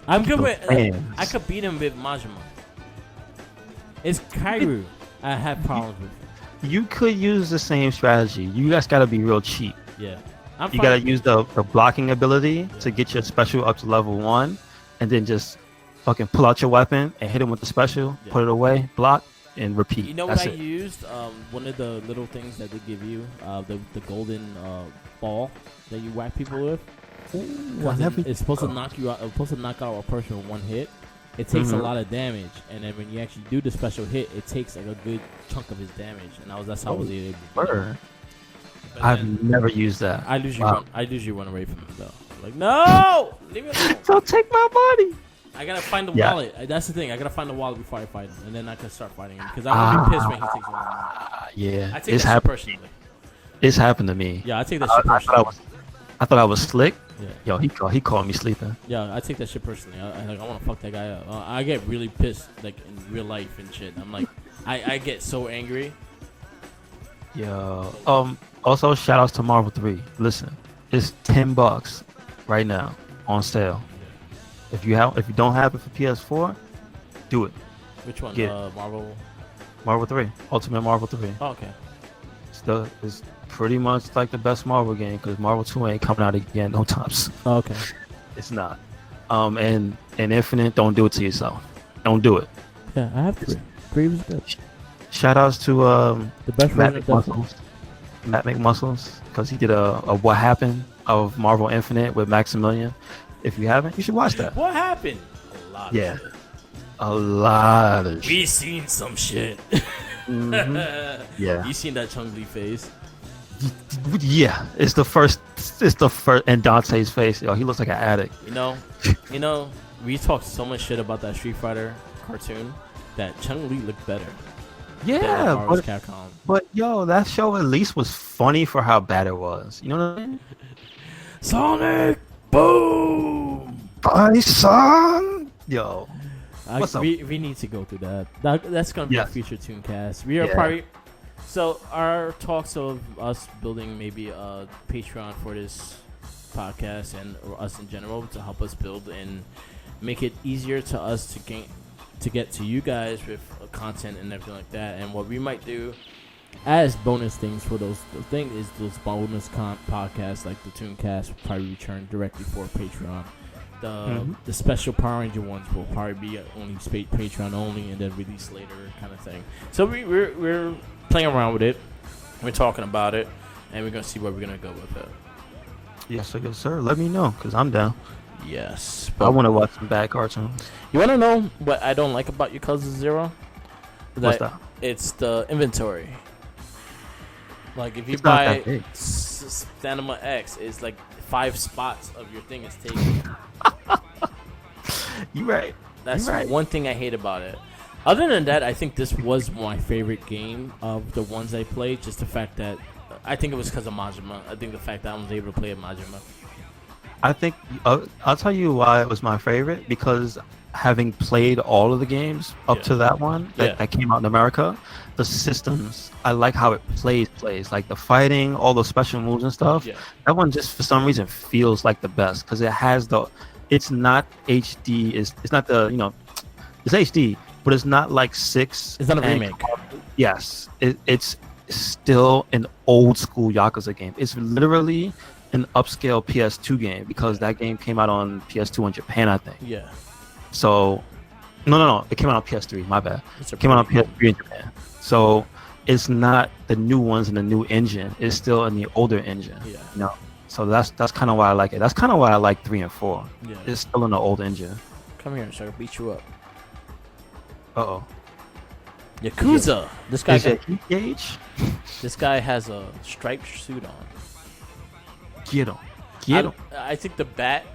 [SPEAKER 4] I'm good with.
[SPEAKER 2] fans.
[SPEAKER 4] I could beat him with Majima. It's Kairu. I have problems with.
[SPEAKER 2] You could use the same strategy. You guys gotta be real cheap.
[SPEAKER 4] Yeah. I'm
[SPEAKER 2] You
[SPEAKER 4] fine.
[SPEAKER 2] gotta use the blocking ability to get your special up to level 1, and then just fucking pull out your weapon and hit him with the special,
[SPEAKER 3] Yeah.
[SPEAKER 2] put it away, block, and repeat.
[SPEAKER 4] You know
[SPEAKER 2] That's
[SPEAKER 4] what I
[SPEAKER 2] it.
[SPEAKER 4] used? One of the little things that they give you, the golden ball that you whack people with.
[SPEAKER 2] Ooh, I
[SPEAKER 4] 'Cause
[SPEAKER 2] never-
[SPEAKER 4] it's supposed to knock you out. It's supposed to knock out a person with one hit. It takes a
[SPEAKER 2] Mhm.
[SPEAKER 4] lot of damage, and then when you actually do the special hit, it takes like a good chunk of his damage, and that's how I was able to beat him.
[SPEAKER 2] Word.
[SPEAKER 4] But
[SPEAKER 2] I've
[SPEAKER 4] then
[SPEAKER 2] never used that.
[SPEAKER 4] I usually
[SPEAKER 2] Wow.
[SPEAKER 4] run. I usually run away from him though. Like no, leave me alone.
[SPEAKER 2] So take my money.
[SPEAKER 4] I gotta find the
[SPEAKER 2] Yeah.
[SPEAKER 4] wallet. That's the thing. I gotta find the wallet before I fight him, and then I can start fighting him because I'm gonna be pissed when he takes all my money.
[SPEAKER 2] Yeah,
[SPEAKER 4] I take
[SPEAKER 2] it's
[SPEAKER 4] that shit
[SPEAKER 2] happened.
[SPEAKER 4] personally.
[SPEAKER 2] It's happened to me.
[SPEAKER 4] Yeah, I take that
[SPEAKER 2] I,
[SPEAKER 4] shit
[SPEAKER 2] I
[SPEAKER 4] personally.
[SPEAKER 2] I thought I was slick.
[SPEAKER 4] Yeah.
[SPEAKER 2] Yo, he called me sleeping.
[SPEAKER 4] Yeah, I take that shit personally. I want to fuck that guy up. I get really pissed, like in real life and shit. I'm like, I get so angry.
[SPEAKER 2] Yo. Also, shout outs to Marvel 3. Listen, it's $10 right now on sale. If you don't have it for PS4, do it.
[SPEAKER 4] Which one?
[SPEAKER 2] Get
[SPEAKER 4] Marvel.
[SPEAKER 2] Marvel 3, Ultimate Marvel 3.
[SPEAKER 4] Oh, okay.
[SPEAKER 2] It's pretty much like the best Marvel game because Marvel 2 ain't coming out again no time soon.
[SPEAKER 4] Oh, okay.
[SPEAKER 2] It's not. And Infinite, don't do it to yourself. Don't do it.
[SPEAKER 4] Yeah, I have three. Three was good.
[SPEAKER 2] Shout outs to
[SPEAKER 4] The best
[SPEAKER 2] Matt
[SPEAKER 4] version of Deathloop.
[SPEAKER 2] McMuscles. Matt McMuscles, because he did a What Happened of Marvel Infinite with Maximilian. If you haven't, you should watch that.
[SPEAKER 4] What happened? A lot.
[SPEAKER 2] Yeah.
[SPEAKER 4] Of shit.
[SPEAKER 2] A lot of shit.
[SPEAKER 4] We seen some shit.
[SPEAKER 2] Mhm. Yeah.
[SPEAKER 4] You seen that Chung Li face?
[SPEAKER 2] Yeah. It's the first and Dante's face. Yo, he looks like an addict.
[SPEAKER 4] You know, we talked so much shit about that Street Fighter cartoon that Chung Li looked better. than
[SPEAKER 2] Yeah,
[SPEAKER 4] Marvel vs.
[SPEAKER 2] but,
[SPEAKER 4] Capcom.
[SPEAKER 2] but yo, that show at least was funny for how bad it was. You know what I mean?
[SPEAKER 4] Sonic Boom.
[SPEAKER 2] Bye, son. Yo. What's up?
[SPEAKER 4] We need to go through that. That's gonna be
[SPEAKER 2] Yes.
[SPEAKER 4] a future Tooncast. We are
[SPEAKER 2] Yeah.
[SPEAKER 4] probably so our talks of us building maybe a Patreon for this podcast and or us in general to help us build and make it easier to us to get to you guys with content and everything like that. And what we might do as bonus things for those those bonus podcasts like the Tooncast will probably return directly for Patreon. The special Power Ranger ones will probably be only Patreon only and then released later kind of thing. So we're playing around with it. We're talking about it, and we're gonna see where we're gonna go with it.
[SPEAKER 2] Yes, sir. Let me know, cause I'm down.
[SPEAKER 4] Yes.
[SPEAKER 2] I want to watch some bad cartoons.
[SPEAKER 4] You wanna know what I don't like about Yakuza Zero?
[SPEAKER 2] What's that?
[SPEAKER 4] It's the inventory. Like if you
[SPEAKER 2] It's not
[SPEAKER 4] buy
[SPEAKER 2] that big.
[SPEAKER 4] Stamina X, it's like 5 spots of your thing is taken.
[SPEAKER 2] You right.
[SPEAKER 4] That's
[SPEAKER 2] You're right.
[SPEAKER 4] one thing I hate about it. Other than that, I think this was my favorite game of the ones I played. Just the fact that I think it was because of Majima. I think the fact that I was able to play at Majima.
[SPEAKER 2] I think I'll tell you why it was my favorite, because having played all of the games up to that one that came out in America, the systems, I like how it plays like the fighting, all those special moves and stuff.
[SPEAKER 4] Yeah.
[SPEAKER 2] That one just for some reason feels like the best because it has it's not HD, it's not it's HD, but it's not like 6.
[SPEAKER 4] It's not a
[SPEAKER 2] and-
[SPEAKER 4] remake.
[SPEAKER 2] Yes, it's still an old school Yakuza game. It's literally an upscale PS2 game because that game came out on PS2 in Japan, I think.
[SPEAKER 4] Yeah.
[SPEAKER 2] So, no, it came out on PS3. My bad.
[SPEAKER 4] It's a
[SPEAKER 2] It came out on
[SPEAKER 4] pretty
[SPEAKER 2] PS3 in Japan. So it's not the new ones in the new engine. It's still in the older engine.
[SPEAKER 4] Yeah.
[SPEAKER 2] You know. So that's kind of why I like it. That's kind of why I like 3 and 4.
[SPEAKER 4] Yeah.
[SPEAKER 2] It's still in the old engine.
[SPEAKER 4] Come here so I can beat you up.
[SPEAKER 2] Uh oh.
[SPEAKER 3] Yakuza. This guy.
[SPEAKER 2] Is it heat gauge?
[SPEAKER 3] This guy has a striped suit on.
[SPEAKER 2] Get him. Get him.
[SPEAKER 3] I think the bat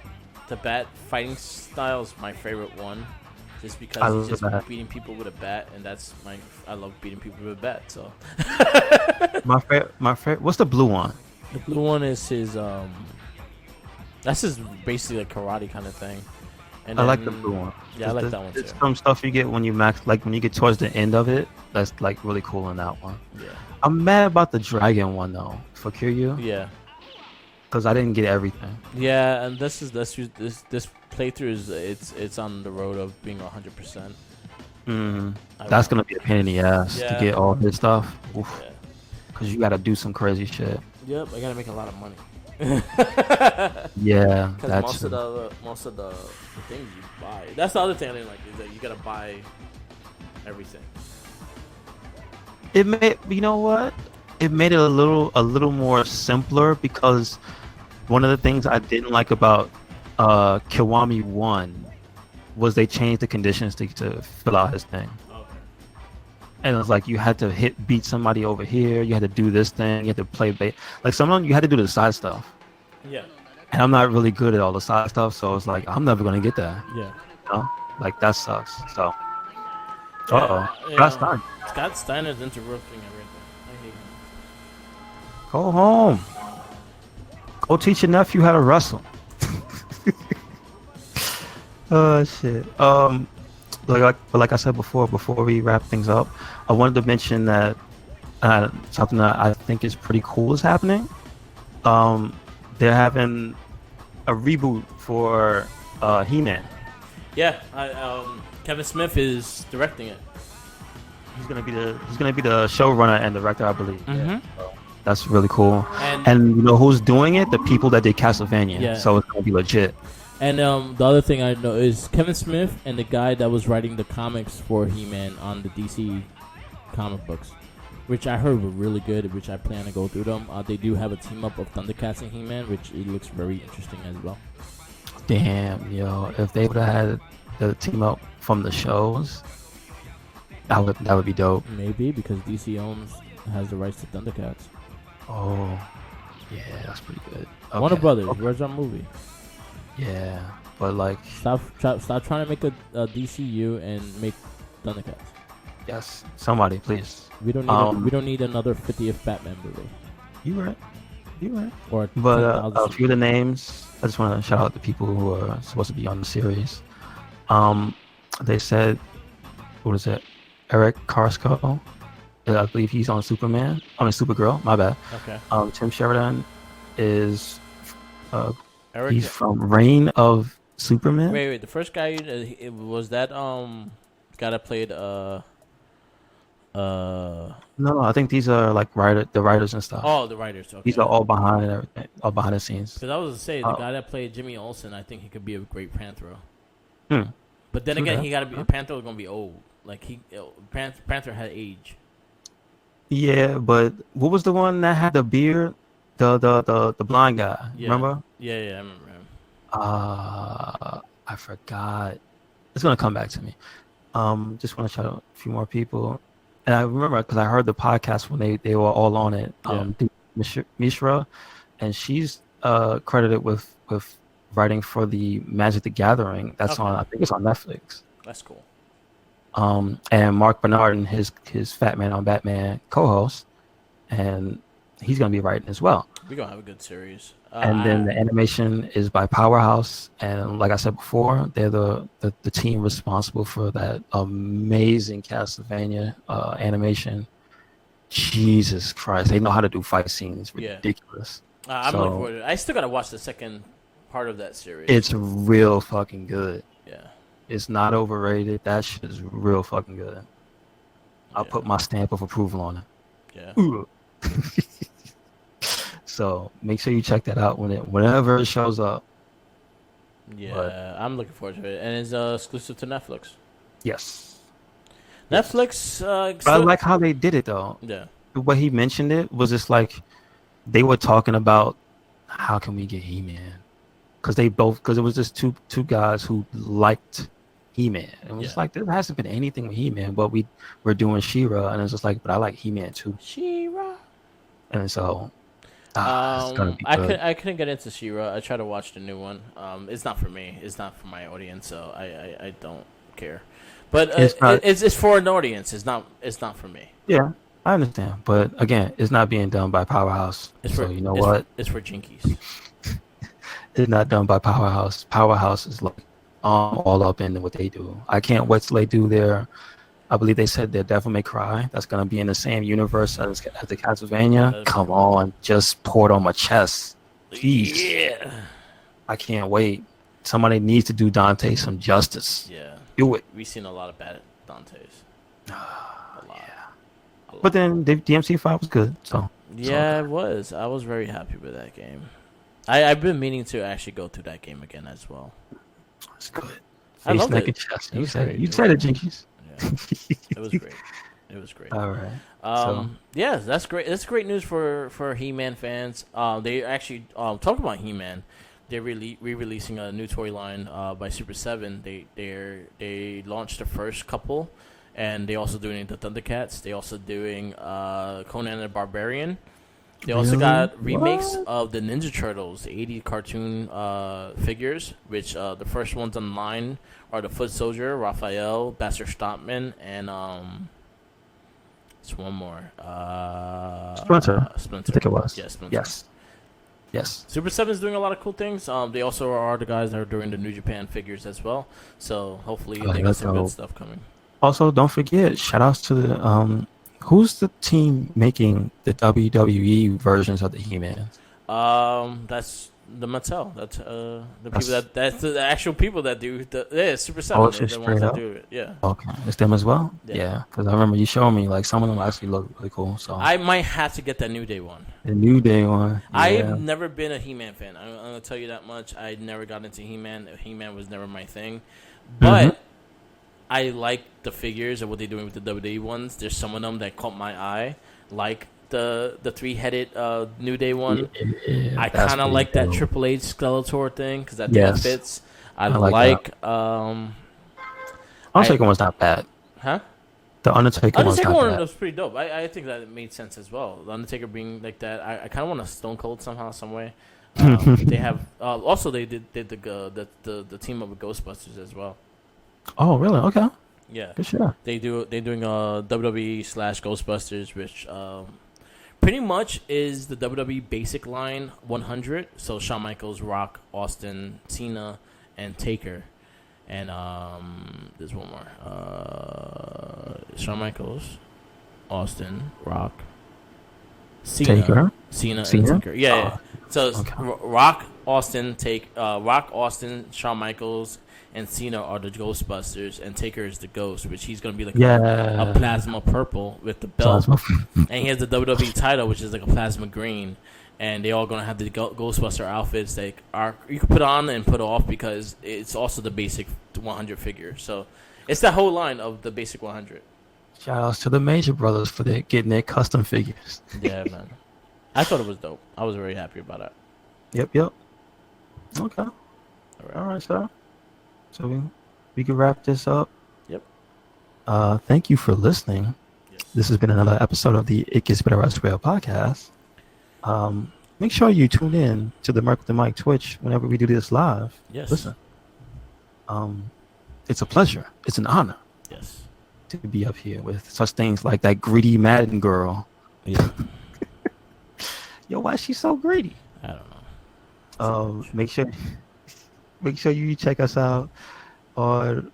[SPEAKER 3] fighting style is my favorite one, just
[SPEAKER 2] I
[SPEAKER 3] because
[SPEAKER 2] love
[SPEAKER 3] he's just
[SPEAKER 2] the bat.
[SPEAKER 3] beating people with a bat, and I love beating people with a bat. So
[SPEAKER 2] My favorite. What's the blue one?
[SPEAKER 3] the blue one is his that's his basically a karate kind of thing. And
[SPEAKER 2] I like the
[SPEAKER 3] then-
[SPEAKER 2] blue one.
[SPEAKER 3] Yeah, I like that one too.
[SPEAKER 2] There's some stuff you get when you when you get towards the end of it. That's like really cool in that one.
[SPEAKER 3] Yeah,
[SPEAKER 2] I'm mad about the dragon one though for Kiryu
[SPEAKER 3] yeah,
[SPEAKER 2] because I didn't get everything.
[SPEAKER 3] yeah. And this playthrough is it's on the road of being 100%.
[SPEAKER 2] That's gonna be a pain in the ass
[SPEAKER 3] Yeah.
[SPEAKER 2] to get all this stuff. Oof.
[SPEAKER 3] Yeah.
[SPEAKER 2] Cause you gotta do some crazy shit.
[SPEAKER 3] Yep, I gotta make a lot of money.
[SPEAKER 2] Yeah,
[SPEAKER 3] Because
[SPEAKER 2] that's
[SPEAKER 3] most of the things you buy. That's the other thing I didn't like is that you gotta buy everything.
[SPEAKER 2] it. Made you know what? It made it a little more simpler because one of the things I didn't like about Kiwami 1 was they changed the conditions to fill out his thing.
[SPEAKER 3] Okay.
[SPEAKER 2] And it was like you had to beat somebody over here. You had to do this thing. You had to play like sometimes you had to do the side stuff.
[SPEAKER 3] Yeah.
[SPEAKER 2] And I'm not really good at all the side stuff, so it's like I'm never gonna get that.
[SPEAKER 3] Yeah.
[SPEAKER 2] You know, like that sucks. So,
[SPEAKER 3] Yeah,
[SPEAKER 2] that's time.
[SPEAKER 3] Scott Steiner's interrupting everything. I hate him.
[SPEAKER 2] Go home. Go teach your nephew how to wrestle. Oh shit. Like I said before we wrap things up, I wanted to mention that something that I think is pretty cool is happening. They're having a reboot for He-Man.
[SPEAKER 3] Yeah. Kevin Smith is directing it.
[SPEAKER 2] He's gonna be the showrunner and director, I believe.
[SPEAKER 3] Mhm.
[SPEAKER 2] So that's really cool.
[SPEAKER 3] And
[SPEAKER 2] And you know who's doing it? The people that did Castlevania.
[SPEAKER 3] Yeah.
[SPEAKER 2] So it's gonna be legit.
[SPEAKER 3] the other thing I know is Kevin Smith and the guy that was writing the comics for He-Man on the DC comic books, which I heard were really good, which I plan to go through them. They do have a team up of Thundercats and He-Man, which it looks very interesting as well.
[SPEAKER 2] Damn, yo, if they would have had the team up from the shows, that would be dope.
[SPEAKER 3] Maybe because DC has the rights to Thundercats.
[SPEAKER 2] Oh, yeah, that's pretty good.
[SPEAKER 3] Warner
[SPEAKER 2] Okay.
[SPEAKER 3] Brothers,
[SPEAKER 2] Okay.
[SPEAKER 3] where's our movie?
[SPEAKER 2] Yeah, but like,
[SPEAKER 3] Stop trying to make a DCU and make Thundercats.
[SPEAKER 2] yes, somebody please.
[SPEAKER 3] We don't need we don't need another 50th Batman movie
[SPEAKER 2] You right.
[SPEAKER 3] or
[SPEAKER 2] But
[SPEAKER 3] 10,000
[SPEAKER 2] a few of the names, I just want to shout out the people who are supposed to be on the series. They said, what is it? Eric Carsko. I believe he's on Superman. Supergirl. My bad.
[SPEAKER 3] Okay.
[SPEAKER 2] Tim Sheridan is
[SPEAKER 3] Eric.
[SPEAKER 2] he's from Reign of Superman.
[SPEAKER 3] Wait. The first guy was that guy that played
[SPEAKER 2] No, I think these are like the writers and stuff.
[SPEAKER 3] oh, the writers. Okay.
[SPEAKER 2] These are all behind and everything, all behind the scenes.
[SPEAKER 3] Because I was to say the
[SPEAKER 2] Oh.
[SPEAKER 3] guy that played Jimmy Olsen, I think he could be a great Panther.
[SPEAKER 2] Hmm.
[SPEAKER 3] But then
[SPEAKER 2] True
[SPEAKER 3] again,
[SPEAKER 2] that.
[SPEAKER 3] he got to be Panther. Was gonna be old. Like Panther had age.
[SPEAKER 2] Yeah, but what was the one that had the beard? The blind guy.
[SPEAKER 3] Yeah.
[SPEAKER 2] Remember?
[SPEAKER 3] Yeah, I remember him.
[SPEAKER 2] I forgot. It's gonna come back to me. Just want to shout out a few more people, and I remember because I heard the podcast when they were all on it. Mishra, and she's credited with writing for the Magic the Gathering. That's
[SPEAKER 3] Okay.
[SPEAKER 2] on. I think it's on Netflix.
[SPEAKER 3] That's cool.
[SPEAKER 2] And Mark Bernard and his Fat Man on Batman co-host, and he's gonna be writing as well.
[SPEAKER 3] We're gonna have a good series.
[SPEAKER 2] And then the animation is by Powerhouse, and like I said before, they're the team responsible for that amazing Castlevania animation. Jesus Christ, they know how to do fight scenes.
[SPEAKER 3] Yeah.
[SPEAKER 2] Ridiculous.
[SPEAKER 3] I'm
[SPEAKER 2] So-
[SPEAKER 3] looking forward to it. I still gotta watch the second part of that series.
[SPEAKER 2] It's real fucking good.
[SPEAKER 3] yeah.
[SPEAKER 2] It's not overrated. That shit is real fucking good. I'll
[SPEAKER 3] Yeah.
[SPEAKER 2] put my stamp of approval on
[SPEAKER 3] Yeah.
[SPEAKER 2] it. So make sure you check that out whenever it shows up.
[SPEAKER 3] Yeah. I'm looking forward to it, and it's exclusive to Netflix.
[SPEAKER 2] Yes.
[SPEAKER 3] Netflix.
[SPEAKER 2] But I like how they did it though.
[SPEAKER 3] Yeah.
[SPEAKER 2] The way he mentioned it was just like they were talking about how can we get He-Man, because it was just two guys who liked He-Man. And it was
[SPEAKER 3] Yeah.
[SPEAKER 2] like, there hasn't been anything with He-Man, but we're doing She-Ra, and it's just like, but I like He-Man too.
[SPEAKER 3] She-Ra.
[SPEAKER 2] And so, it's gonna be
[SPEAKER 3] I
[SPEAKER 2] good.
[SPEAKER 3] couldn't get into She-Ra. I tried to watch the new one. It's not for me. It's not for my audience, so I don't care. But it's for an audience. It's not for me.
[SPEAKER 2] Yeah, I understand, but again, it's not being done by Powerhouse. So you know what?
[SPEAKER 3] It's for jinkies.
[SPEAKER 2] It's not done by Powerhouse. Powerhouse is like all up in what they do. I can't wait till they do their. I believe they said their Devil May Cry. That's gonna be in the same universe as the Castlevania. Come on, just pour it on my chest, please.
[SPEAKER 3] Yeah.
[SPEAKER 2] I can't wait. Somebody needs to do Dante some justice.
[SPEAKER 3] Yeah.
[SPEAKER 2] Do it.
[SPEAKER 3] We've seen a lot of bad Dantes. A lot.
[SPEAKER 2] But then the DMC5 was good. So
[SPEAKER 3] yeah, it was. I was very happy with that game. I've been meaning to actually go through that game again as well.
[SPEAKER 2] it's good.
[SPEAKER 3] I
[SPEAKER 2] Face,
[SPEAKER 3] loved
[SPEAKER 2] neck,
[SPEAKER 3] it.
[SPEAKER 2] and chest.
[SPEAKER 3] It
[SPEAKER 2] You
[SPEAKER 3] was
[SPEAKER 2] said
[SPEAKER 3] great.
[SPEAKER 2] it. You said it, Jinkies.
[SPEAKER 3] Yeah. It was great. It was great.
[SPEAKER 2] All right.
[SPEAKER 3] Yeah, that's great. That's great news for He-Man fans. They actually talking about He-Man. They're re-releasing a new toy line by Super 7. They launched the first couple, and they also doing the Thundercats. They also doing Conan the Barbarian. They also got remakes of the Ninja Turtles, the 80 cartoon figures, which the first ones on the line are the Foot Soldier, Raphael, Baxter Stockman, and it's one more.
[SPEAKER 2] Splinter.
[SPEAKER 3] Splinter.
[SPEAKER 2] I think it was.
[SPEAKER 3] Yeah, Splinter.
[SPEAKER 2] Yes.
[SPEAKER 3] Super 7 is doing a lot of cool things. They also are the guys that are doing the New Japan figures as well. So hopefully they got some good stuff coming.
[SPEAKER 2] Also, don't forget, shout outs to the who's the team making the WWE versions of the He-Man?
[SPEAKER 3] That's the Mattel. That's that's the actual people that do Super 7.
[SPEAKER 2] Oh, it's
[SPEAKER 3] They're
[SPEAKER 2] just
[SPEAKER 3] the ones
[SPEAKER 2] straight
[SPEAKER 3] that
[SPEAKER 2] up?
[SPEAKER 3] do it. Yeah.
[SPEAKER 2] Okay, it's them as well.
[SPEAKER 3] Yeah.
[SPEAKER 2] Yeah, because I remember you showing me like some of them actually look really cool. So
[SPEAKER 3] I might have to get that New Day one.
[SPEAKER 2] the New Day one. Yeah.
[SPEAKER 3] I've never been a He-Man fan. I'm gonna tell you that much. I never got into He-Man. He-Man was never my thing, but I like the figures and what they're doing with the WWE ones. There's some of them that caught my eye, like the 3-headed New Day one.
[SPEAKER 2] Yeah,
[SPEAKER 3] I
[SPEAKER 2] that's
[SPEAKER 3] kind of
[SPEAKER 2] pretty
[SPEAKER 3] like that
[SPEAKER 2] dope.
[SPEAKER 3] Triple H Skeletor thing because that
[SPEAKER 2] Yes.
[SPEAKER 3] fits. I
[SPEAKER 2] like Undertaker one's not bad.
[SPEAKER 3] huh?
[SPEAKER 2] The Undertaker one's
[SPEAKER 3] Undertaker
[SPEAKER 2] not
[SPEAKER 3] one
[SPEAKER 2] bad.
[SPEAKER 3] was pretty dope. I think that it made sense as well. The Undertaker being like that, I kind of want a Stone Cold somehow, some way. They have also they did the team up with Ghostbusters as well.
[SPEAKER 2] Oh, really? Okay.
[SPEAKER 3] Yeah,
[SPEAKER 2] For sure.
[SPEAKER 3] they're doing WWE / Ghostbusters, which pretty much is the WWE basic line 100. So Shawn Michaels, Rock, Austin, Cena, and Taker. And there's one more. Shawn Michaels, Austin, Rock, Cena,
[SPEAKER 2] Taker?
[SPEAKER 3] Cena, and
[SPEAKER 2] Cena?
[SPEAKER 3] Taker. Yeah. So it's
[SPEAKER 2] okay.
[SPEAKER 3] Rock, Austin, Shawn Michaels, and Cena are the Ghostbusters, and Taker is the Ghost, which he's gonna be like a plasma purple with the belt, and he has the WWE title, which is like a plasma green. And they all gonna have the Ghostbuster outfits that are you can put on and put off because it's also the basic 100 figure. So it's the whole line of the basic 100.
[SPEAKER 2] Shout outs to the Major Brothers for getting their custom figures.
[SPEAKER 3] Yeah, man. I thought it was dope. I was very happy about it.
[SPEAKER 2] Yep. Okay. All right, sir. So we can wrap this up.
[SPEAKER 3] Yep.
[SPEAKER 2] Thank you for listening.
[SPEAKER 3] Yes.
[SPEAKER 2] This has been another episode of the It Gets Better Elsewhere podcast. Make sure you tune in to the Mark with the Mic Twitch whenever we do this live.
[SPEAKER 3] Yes.
[SPEAKER 2] Listen, it's a pleasure. It's an honor
[SPEAKER 3] Yes.
[SPEAKER 2] to be up here with such things like that greedy Madden girl.
[SPEAKER 3] Yeah.
[SPEAKER 2] Yo, why is she so greedy?
[SPEAKER 3] I don't know.
[SPEAKER 2] Make sure you check us out on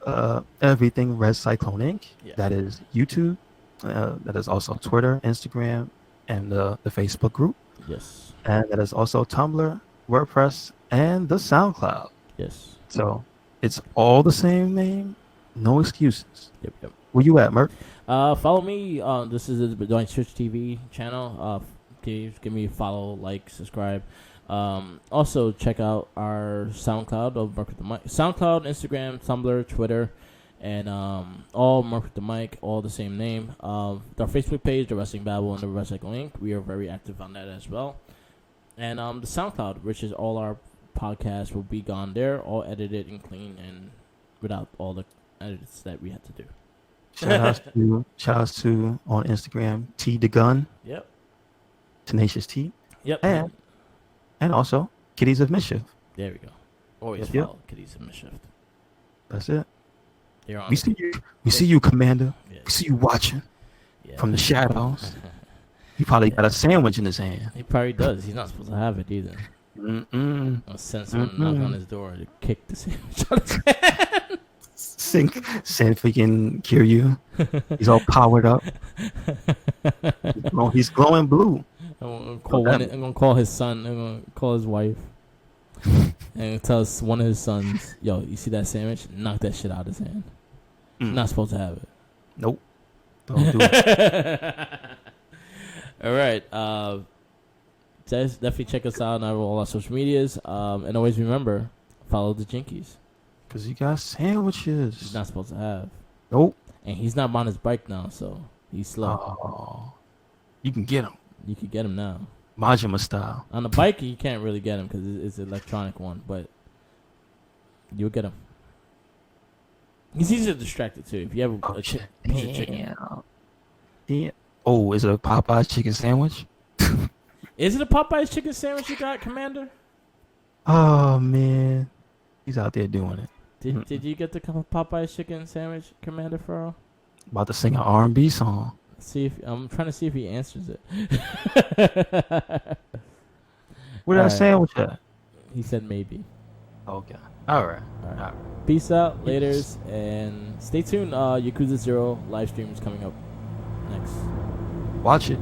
[SPEAKER 2] everything RedCycloneInc.
[SPEAKER 3] Yeah.
[SPEAKER 2] That is YouTube. That is also Twitter, Instagram, and the Facebook group.
[SPEAKER 3] Yes.
[SPEAKER 2] And that is also Tumblr, WordPress, and the SoundCloud.
[SPEAKER 3] Yes.
[SPEAKER 2] So it's all the same name, no excuses.
[SPEAKER 3] Yep.
[SPEAKER 2] Where you at, Merc?
[SPEAKER 3] Follow me. This is the Twitch TV channel. Give me a follow, like, subscribe. Also check out our SoundCloud of Mark with the Mic. SoundCloud, Instagram, Tumblr, Twitter, and all Mark with the Mic, all the same name. Our Facebook page, The Wrestling Babble, and The RedCycloneInc. We are very active on that as well. And the SoundCloud, which is all our podcasts, will be gone there, all edited and clean and without all the
[SPEAKER 4] edits that we had to do.
[SPEAKER 2] Shout outs to on Instagram T the Gun,
[SPEAKER 4] Yep.
[SPEAKER 2] Tenacious T,
[SPEAKER 4] Yep.
[SPEAKER 2] and also Kitties of Mischief.
[SPEAKER 4] There we go. Always
[SPEAKER 2] Yep.
[SPEAKER 4] follow Kitties of Mischief.
[SPEAKER 2] That's it.
[SPEAKER 4] They're on.
[SPEAKER 2] We see you. We see you, Commander.
[SPEAKER 4] Yeah.
[SPEAKER 2] We see you watching
[SPEAKER 4] Yeah.
[SPEAKER 2] from the shadows. He probably got a sandwich in his hand.
[SPEAKER 4] He probably does. He's not supposed to have it either.
[SPEAKER 2] Mm-mm.
[SPEAKER 4] I'll send someone to knock on his door to kick the sandwich out of his hand.
[SPEAKER 2] Send freaking Kiryu. He's all powered up. He's glowing blue.
[SPEAKER 4] I'm gonna call his son. I'm gonna call his wife. And tell us one of his sons, yo, you see that sandwich? Knock that shit out of his hand. Not supposed to have it.
[SPEAKER 2] Nope. Don't do it.
[SPEAKER 4] All right. Definitely check us out on all our social medias. And always remember, follow the Jinkies.
[SPEAKER 2] Because he got sandwiches.
[SPEAKER 4] He's not supposed to have.
[SPEAKER 2] Nope.
[SPEAKER 4] And he's not on his bike now, so he's slow.
[SPEAKER 2] Oh. You can get him.
[SPEAKER 4] You could get him now.
[SPEAKER 2] Majima style.
[SPEAKER 4] On the bike, you can't really get him because it's an electronic one, but you'll get him. He's easy to distract it too. If you have a piece of chicken.
[SPEAKER 2] Yeah. Oh, is it a Popeye's chicken sandwich?
[SPEAKER 4] Is it a Popeye's chicken sandwich you got, Commander?
[SPEAKER 2] Oh, man. He's out there doing it.
[SPEAKER 4] Did you get the Popeye's chicken sandwich, Commander Furrow?
[SPEAKER 2] About to sing an R&B song.
[SPEAKER 4] See if I'm trying to see if he answers it.
[SPEAKER 2] Where that sandwich at?
[SPEAKER 4] He said maybe.
[SPEAKER 2] Okay. All right.
[SPEAKER 4] Peace out, laters, and stay tuned. Yakuza 0 live stream is coming up next.
[SPEAKER 2] Watch it.